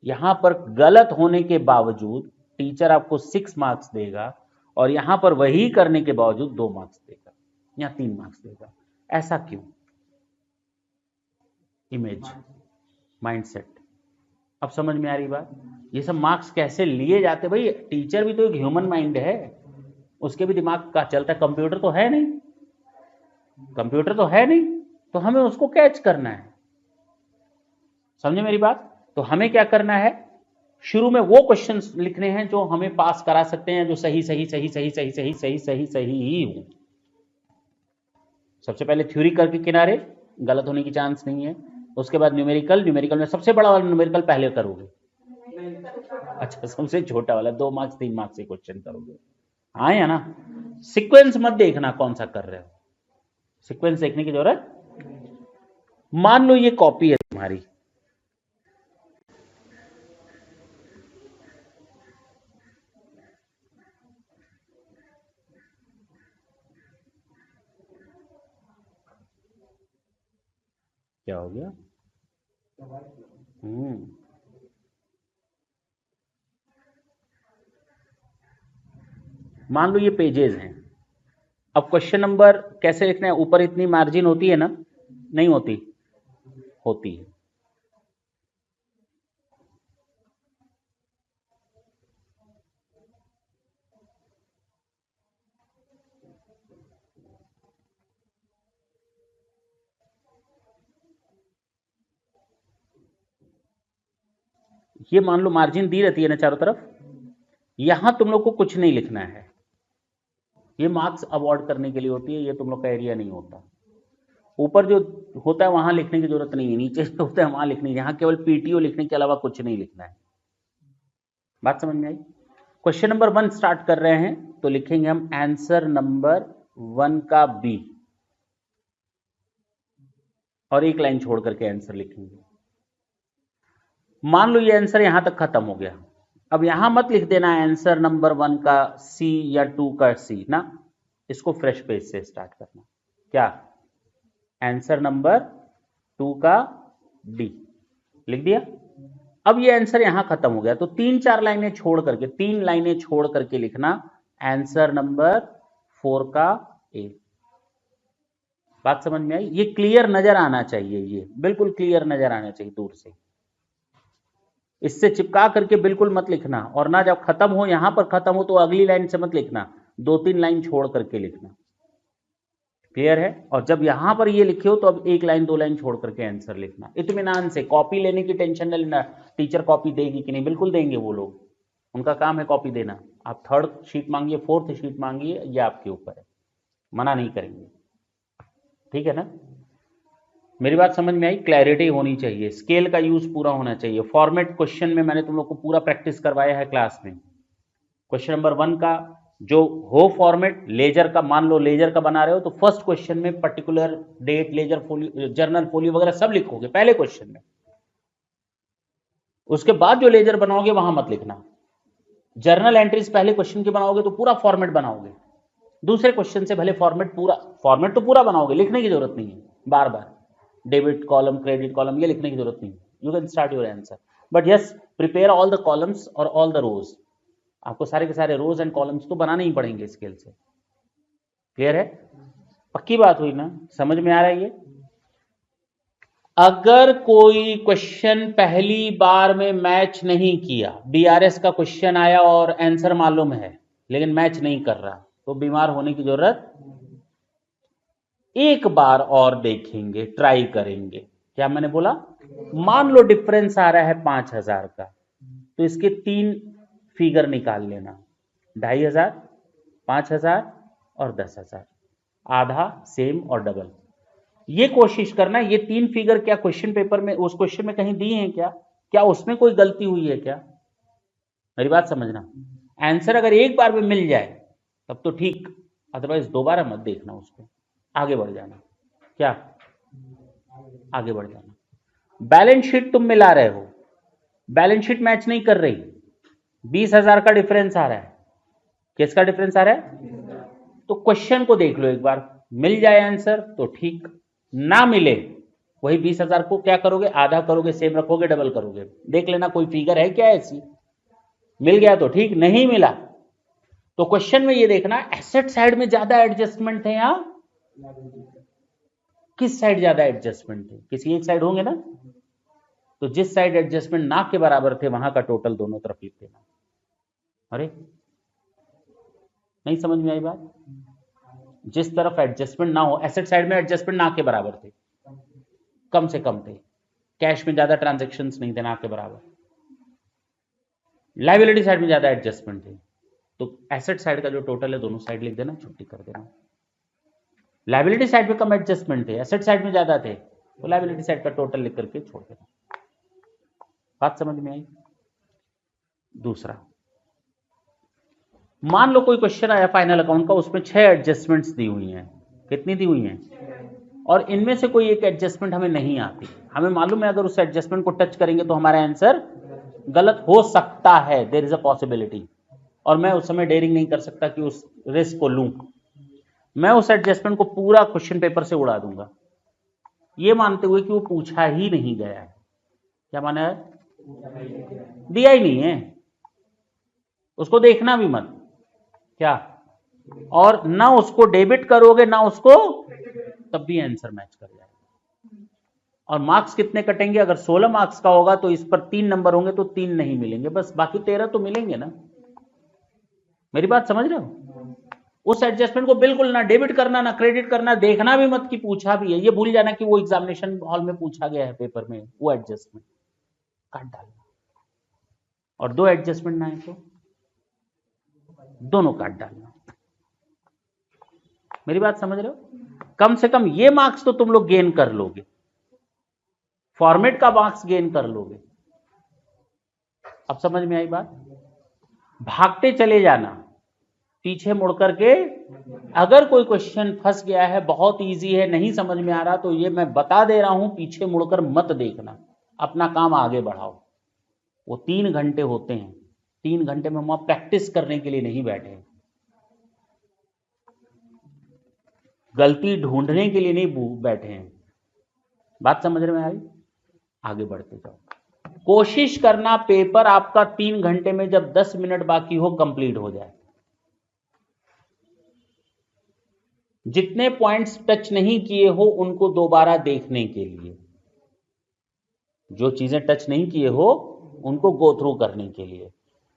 यहां पर गलत होने के बावजूद टीचर आपको 6 मार्क्स देगा और यहां पर वही करने के बावजूद 2 मार्क्स देगा या 3 मार्क्स देगा। ऐसा क्यों? Image, mindset. अब समझ में आ रही बात? ये सब मार्क्स कैसे लिए जाते? भाई टीचर भी तो एक ह्यूमन माइंड है, उसके भी दिमाग का चलता है। कंप्यूटर तो है नहीं, कंप्यूटर तो है नहीं, तो हमें उसको कैच करना है। समझे मेरी बात? तो हमें क्या करना है, शुरू में वो क्वेश्चंस लिखने हैं जो हमें पास करा सकते हैं, जो सही सही सही सही सही सही सही सही सही ही हो। सबसे पहले थ्योरी करके किनारे, गलत होने की चांस नहीं है। उसके बाद न्यूमेरिकल, न्यूमेरिकल में सबसे बड़ा वाला न्यूमेरिकल पहले करोगे। अच्छा, सबसे छोटा वाला 2 मार्क्स 3 मार्क्स से क्वेश्चन करोगे, हाँ या ना? सीक्वेंस मत देखना कौन सा कर रहे हो, सीक्वेंस देखने की जरूरत। मान लो ये कॉपी है तुम्हारी, क्या हो गया? मान लो ये पेजेस हैं। अब क्वेश्चन नंबर कैसे लिखना है? ऊपर इतनी मार्जिन होती है ना? नहीं होती? होती है। ये मान लो मार्जिन दी रहती है ना चारों तरफ, यहां तुम लोग को कुछ नहीं लिखना है। ये मार्क्स अवॉर्ड करने के लिए होती है, ये तुम लोग का एरिया नहीं होता। ऊपर जो होता है वहां लिखने की जरूरत नहीं है, नीचे जो होता है वहां लिखने, यहां केवल पीटीओ लिखने के अलावा कुछ नहीं लिखना है। बात समझ में आई? क्वेश्चन नंबर 1 स्टार्ट कर रहे हैं तो लिखेंगे हम आंसर नंबर 1 का बी, और एक लाइन छोड़ करके आंसर लिखेंगे। मान लो ये आंसर यहां तक खत्म हो गया। अब यहां मत लिख देना आंसर नंबर 1 का सी या 2 का सी ना, इसको फ्रेश पेज से स्टार्ट करना। क्या? आंसर नंबर 2 का डी लिख दिया। अब ये आंसर यहां खत्म हो गया, तो 3-4 लाइनें छोड़ करके, 3 लाइनें छोड़ करके लिखना आंसर नंबर 4 का ए। बात समझ में आई? ये क्लियर नजर आना चाहिए, ये बिल्कुल क्लियर नजर आना चाहिए दूर से। इससे चिपका करके बिल्कुल मत लिखना, और ना जब खत्म हो, यहां पर खत्म हो तो अगली लाइन से मत लिखना, 2-3 लाइन छोड़ करके लिखना। क्लियर है? और जब यहां पर ये लिखे हो तो अब 1 लाइन 2 लाइन छोड़ करके आंसर लिखना इत्मीनान से। कॉपी लेने की टेंशन न लेना, टीचर कॉपी देगी कि नहीं, बिल्कुल देंगे वो लोग, उनका काम है कॉपी देना। आप 3rd शीट मांगिए, 4th शीट मांगिए, ये आपके ऊपर है, मना नहीं करेंगे। ठीक है ना? मेरी बात समझ में आई? क्लैरिटी होनी चाहिए, स्केल का यूज पूरा होना चाहिए। फॉर्मेट क्वेश्चन में मैंने तुम लोग को पूरा प्रैक्टिस करवाया है क्लास में। क्वेश्चन नंबर 1 का जो हो फॉर्मेट, लेजर का, मान लो लेजर का बना रहे हो तो फर्स्ट क्वेश्चन में particular date, ledger folio, journal folio वगैरह सब लिखोगे पहले क्वेश्चन में। उसके बाद जो लेजर बनाओगे वहां मत लिखना। जर्नल एंट्रीज पहले क्वेश्चन की बनाओगे तो पूरा फॉर्मेट बनाओगे, दूसरे क्वेश्चन से भले फॉर्मेट तो पूरा बनाओगे, लिखने की जरूरत नहीं है बार बार डेबिट कॉलम, क्रेडिट कॉलम, ये लिखने की जरूरत नहीं है। You can start your answer, but yes prepare all the columns और ऑल द रोज। आपको सारे के सारे रोज एंड कॉलम्स तो बनाने ही पड़ेंगे स्केल से। क्लियर है? पक्की बात हुई ना? समझ में आ रहा है ये? अगर कोई क्वेश्चन पहली बार में मैच नहीं किया, बीआरएस का क्वेश्चन आया और आंसर मालूम है लेकिन मैच नहीं कर रहा, तो बीमार होने की जरूरत, एक बार और देखेंगे, ट्राई करेंगे। क्या मैंने बोला? मान लो डिफरेंस आ रहा है 5000 का, तो इसके 3 फिगर निकाल लेना, 2500, 5000 और 10,000, आधा, सेम और डबल। ये कोशिश करना, ये 3 फिगर क्या क्वेश्चन पेपर में, उस क्वेश्चन में कहीं दी हैं क्या उसमें कोई गलती हुई है क्या? मेरी बात समझना। आंसर अगर एक बार में मिल जाए तब तो ठीक, अदरवाइज दोबारा मत देखना उसको, आगे बढ़ जाना। क्या? आगे बढ़ जाना। बैलेंस शीट तुम मिला रहे हो, बैलेंस शीट मैच नहीं कर रही, 20,000 का डिफरेंस आ रहा है। किसका डिफरेंस आ रहा है? तो क्वेश्चन को देख लो एक बार, मिल जाए आंसर तो ठीक, ना मिले वही 20,000 को क्या करोगे? आधा करोगे, सेम रखोगे, डबल करोगे। देख लेना कोई फिगर है क्या ऐसी, मिल गया तो ठीक, नहीं मिला तो क्वेश्चन में ये देखना एसेट साइड में ज्यादा एडजस्टमेंट थे या किस साइड ज्यादा एडजस्टमेंट थे? किसी एक साइड होंगे ना, तो जिस साइड एडजस्टमेंट ना के बराबर थे वहां का टोटल दोनों तरफ लिख देना। अरे नहीं समझ में आई बात? जिस तरफ एडजस्टमेंट ना हो, एसेट साइड में एडजस्टमेंट ना के बराबर थे, कम से कम थे, कैश में ज्यादा ट्रांजैक्शंस नहीं थे ना के बराबर, लायबिलिटी साइड में ज्यादा एडजस्टमेंट थे, तो एसेट साइड का जो टोटल है दोनों साइड लिख देना, छुट्टी कर देना। लायबिलिटी साइड में कम एडजस्टमेंट थे, एसेट साइड में ज्यादा थे, तो लायबिलिटी साइड का टोटल लिख करके छोड़ देना। बात समझ में आई? दूसरा, मान लो कोई क्वेश्चन आया फाइनल अकाउंट का, उसमें 6 एडजस्टमेंट्स दी हुई हैं। कितनी दी हुई हैं? और इनमें से कोई एक एडजस्टमेंट हमें नहीं आती, हमें मालूम है अगर उस एडजस्टमेंट को टच करेंगे तो हमारा आंसर गलत हो सकता है, देयर इज अ पॉसिबिलिटी, और मैं उस समय डेयरिंग नहीं कर सकता कि उस रिस्क को लूं, मैं उस एडजस्टमेंट को पूरा क्वेश्चन पेपर से उड़ा दूंगा, ये मानते हुए कि वो पूछा ही नहीं गया है। क्या माना है? दिया ही नहीं है, उसको देखना भी मत। क्या? और ना उसको डेबिट करोगे ना उसको, तब भी आंसर मैच कर जाएगा। और मार्क्स कितने कटेंगे? अगर 16 मार्क्स का होगा तो इस पर 3 नंबर होंगे तो 3 नहीं मिलेंगे, बस बाकी 13 तो मिलेंगे ना। मेरी बात समझ रहे हो? उस एडजस्टमेंट को बिल्कुल ना डेबिट करना ना क्रेडिट करना, देखना भी मत कि पूछा भी है, ये भूल जाना कि वो एग्जामिनेशन हॉल में पूछा गया है पेपर में, वो एडजस्टमेंट काट डालना। और 2 एडजस्टमेंट ना है तो दोनों काट डालना। मेरी बात समझ रहे हो? कम से कम ये मार्क्स तो तुम लोग गेन कर लोगे, फॉर्मेट का मार्क्स गेन कर लोगे। अब समझ में आई बात? भागते चले जाना, पीछे मुड़ करके, अगर कोई क्वेश्चन फंस गया है, बहुत इजी है, नहीं समझ में आ रहा, तो ये मैं बता दे रहा हूं, पीछे मुड़कर मत देखना, अपना काम आगे बढ़ाओ। वो 3 घंटे होते हैं, 3 घंटे में हम प्रैक्टिस करने के लिए नहीं बैठे, गलती ढूंढने के लिए नहीं बैठे हैं। बात समझ में आई? आगे बढ़ते जाओ। कोशिश करना पेपर आपका 3 घंटे में जब 10 मिनट बाकी हो कंप्लीट हो जाए। जितने पॉइंट्स टच नहीं किए हो उनको दोबारा देखने के लिए, जो चीजें टच नहीं किए हो उनको गो थ्रू करने के लिए।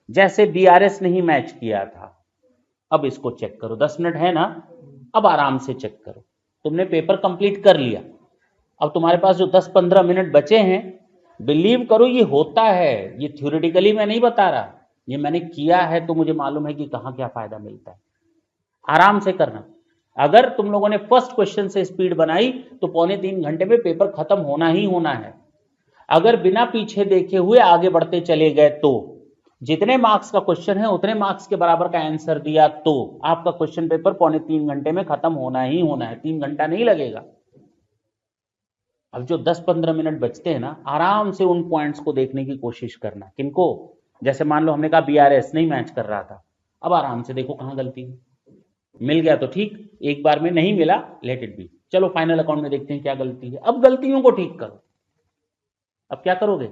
जैसे बीआरएस नहीं मैच किया था, अब इसको चेक करो, 10 मिनट है ना, अब आराम से चेक करो। तुमने पेपर कंप्लीट कर लिया, अब तुम्हारे पास जो 10-15 मिनट बचे हैं, बिलीव करो ये होता है, ये थ्योरेटिकली मैं नहीं बता रहा, ये मैंने किया है तो मुझे मालूम है कि कहां क्या फायदा मिलता है। आराम से करना। अगर तुम लोगों ने फर्स्ट क्वेश्चन से स्पीड बनाई तो 2.25 घंटे में पेपर खत्म होना ही होना है। अगर बिना पीछे देखे हुए आगे बढ़ते चले गए तो जितने मार्क्स का क्वेश्चन है उतने मार्क्स के बराबर का आंसर दिया तो आपका क्वेश्चन पेपर 2.25 घंटे में खत्म होना ही होना है, 3 घंटा नहीं लगेगा। अब जो 10-15 मिनट बचते हैं ना, आराम से उन पॉइंट्स को देखने की कोशिश करना। किनको? जैसे मान लो हमने कहा बीआरएस नहीं मैच कर रहा था, अब आराम से देखो कहां गलती है। मिल गया तो ठीक, एक बार में नहीं मिला लेट इट बी, चलो फाइनल अकाउंट में देखते हैं क्या गलती है। अब गलतियों को ठीक करो। अब क्या करोगे?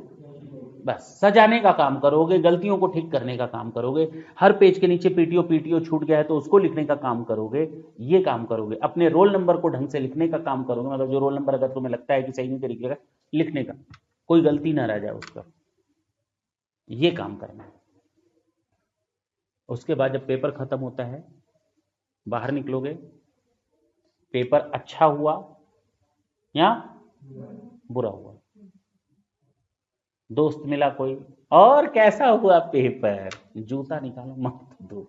बस सजाने का काम करोगे, गलतियों को ठीक करने का काम करोगे। हर पेज के नीचे पीटीओ छूट गया है तो उसको लिखने का काम करोगे, ये काम करोगे। अपने रोल नंबर को ढंग से लिखने का काम करोगे, मतलब जो रोल नंबर अगर तुम्हें लगता है कि सही नहीं तरीके का लिखने का, कोई गलती ना रह जाए उसका, ये काम करना है। उसके बाद जब पेपर खत्म होता है, बाहर निकलोगे, पेपर अच्छा हुआ या बुरा हुआ, दोस्त मिला कोई, और कैसा हुआ पेपर, जूता निकालो मत दो,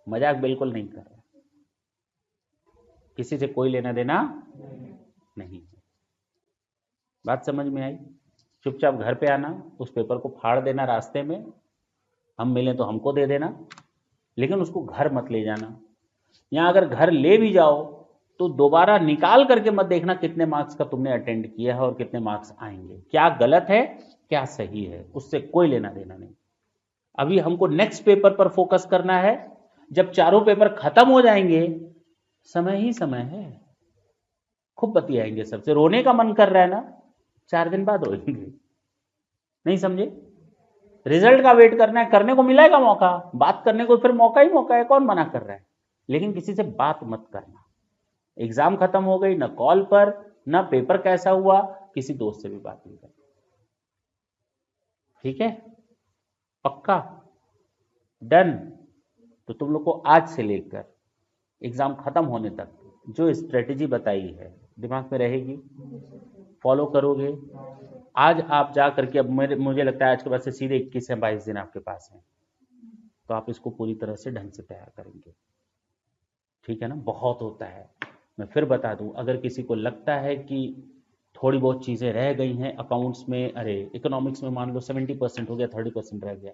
मजाक बिल्कुल नहीं कर रहा, किसी से कोई लेना देना नहीं। बात समझ में आई? चुपचाप घर पे आना, उस पेपर को फाड़ देना रास्ते में, हम मिले तो हमको दे देना, लेकिन उसको घर मत ले जाना। या अगर घर ले भी जाओ तो दोबारा निकाल करके मत देखना कितने मार्क्स का तुमने अटेंड किया है और कितने मार्क्स आएंगे, क्या गलत है क्या सही है, उससे कोई लेना देना नहीं। अभी हमको नेक्स्ट पेपर पर फोकस करना है। जब चारों पेपर खत्म हो जाएंगे, समय ही समय है, खूब बतियाएंगे सबसे। रोने का मन कर रहा है ना, 4 दिन बाद रोएंगे, नहीं समझे? रिजल्ट का वेट करना है, करने को मिलेगा मौका, बात करने को फिर मौका ही मौका है, कौन मना कर रहा है? लेकिन किसी से बात मत करना। एग्जाम खत्म हो गई, ना कॉल पर, ना पेपर कैसा हुआ, किसी दोस्त से भी बात नहीं करनी, ठीक है? पक्का? डन? तो तुम लोग को आज से लेकर एग्जाम खत्म होने तक जो स्ट्रेटेजी बताई है दिमाग में रहेगी, फॉलो करोगे। आज आप जा करके, अब मुझे लगता है आज के बाद से सीधे 21 या 22 दिन आपके पास है, तो आप इसको पूरी तरह से ढंग से तैयार करेंगे, ठीक है ना? बहुत होता है, मैं फिर बता दूं, अगर किसी को लगता है कि थोड़ी बहुत चीज़ें रह गई हैं अकाउंट्स में, अरे इकोनॉमिक्स में मान लो 70% हो गया, 30% रह गया,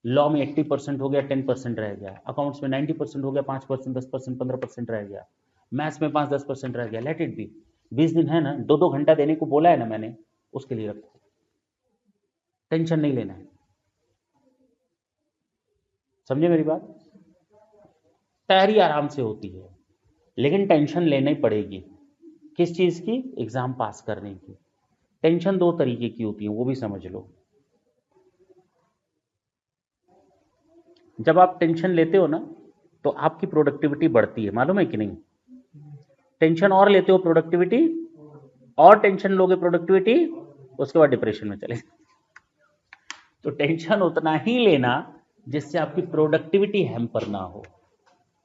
लॉ में 80% हो गया, 10% रह गया, अकाउंट्स में 90% हो गया, 5%, 10%, 15% रह गया, मैथ्स में 5-10% रह गया, लेट इट बी। 20 दिन है ना, 2-2 घंटा देने को बोला है ना मैंने, उसके लिए रखो, टेंशन नहीं लेना है। समझे मेरी बात? तैयारी आराम से होती है, लेकिन टेंशन लेनी पड़ेगी। किस चीज की? एग्जाम पास करने की। टेंशन 2 तरीके की होती है, वो भी समझ लो। जब आप टेंशन लेते हो ना तो आपकी प्रोडक्टिविटी बढ़ती है, मालूम है कि नहीं? टेंशन और लेते हो प्रोडक्टिविटी, और टेंशन लोगे प्रोडक्टिविटी, उसके बाद डिप्रेशन में चले। तो टेंशन उतना ही लेना जिससे आपकी प्रोडक्टिविटी हैम्पर ना हो,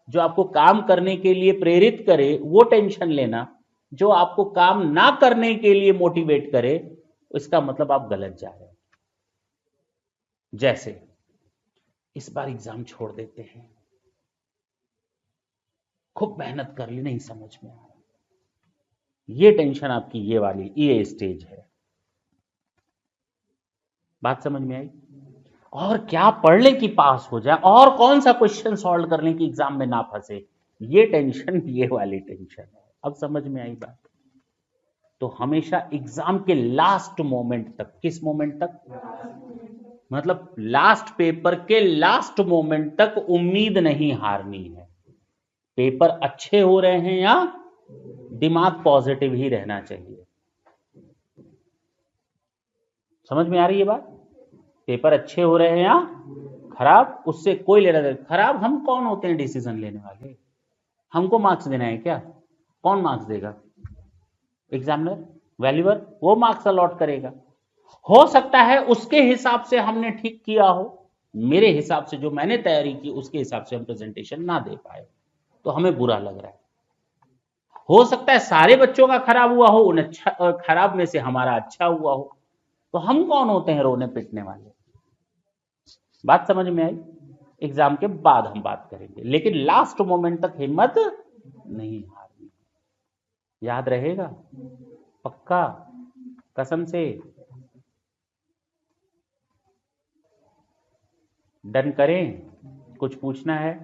जो आपको काम करने के लिए प्रेरित करे वो टेंशन लेना, जो आपको काम ना करने के लिए मोटिवेट करे, इसका मतलब आप गलत जा रहे हैं। जैसे इस बार एग्जाम छोड़ देते हैं, खूब मेहनत कर ली, नहीं समझ में आ रहा, ये टेंशन आपकी ये वाली, ये स्टेज है। बात समझ में आई? और क्या पढ़ ले कि पास हो जाए, और कौन सा क्वेश्चन सॉल्व कर ले कि एग्जाम में ना फंसे, ये टेंशन, ये वाली टेंशन है। अब समझ में आई बात? तो हमेशा एग्जाम के लास्ट मोमेंट तक, किस मोमेंट तक? मतलब लास्ट पेपर के लास्ट मोमेंट तक उम्मीद नहीं हारनी है। पेपर अच्छे हो रहे हैं या दिमाग पॉजिटिव ही रहना चाहिए। समझ में आ रही है बात? पेपर अच्छे हो रहे हैं या खराब, उससे कोई लेना देना। खराब हम कौन होते हैं डिसीजन लेने वाले? हमको मार्क्स देना है क्या? कौन मार्क्स देगा? एग्जामिनर, वैल्यूअर, वो मार्क्स अलॉट करेगा। हो सकता है उसके हिसाब से हमने ठीक किया हो, मेरे हिसाब से जो मैंने तैयारी की उसके हिसाब से हम प्रेजेंटेशन ना दे पाए, तो हमें बुरा लग रहा है। हो सकता है सारे बच्चों का खराब हुआ हो, उन अच्छा खराब में से हमारा अच्छा हुआ हो, तो हम कौन होते हैं रोने पिटने वाले? बात समझ में आई? एग्जाम के बाद हम बात करेंगे, लेकिन लास्ट मोमेंट तक हिम्मत नहीं हारनी। याद रहेगा? पक्का? कसम से? डन करें? कुछ पूछना है?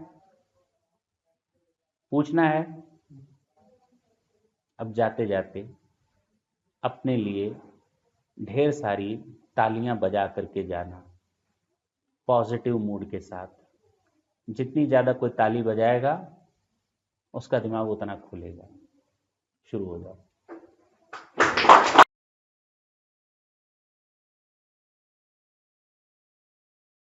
पूछना है? अब जाते जाते अपने लिए ढेर सारी तालियां बजा करके जाना, पॉजिटिव मूड के साथ। जितनी ज़्यादा कोई ताली बजाएगा उसका दिमाग उतना खुलेगा। शुरू हो जाओ।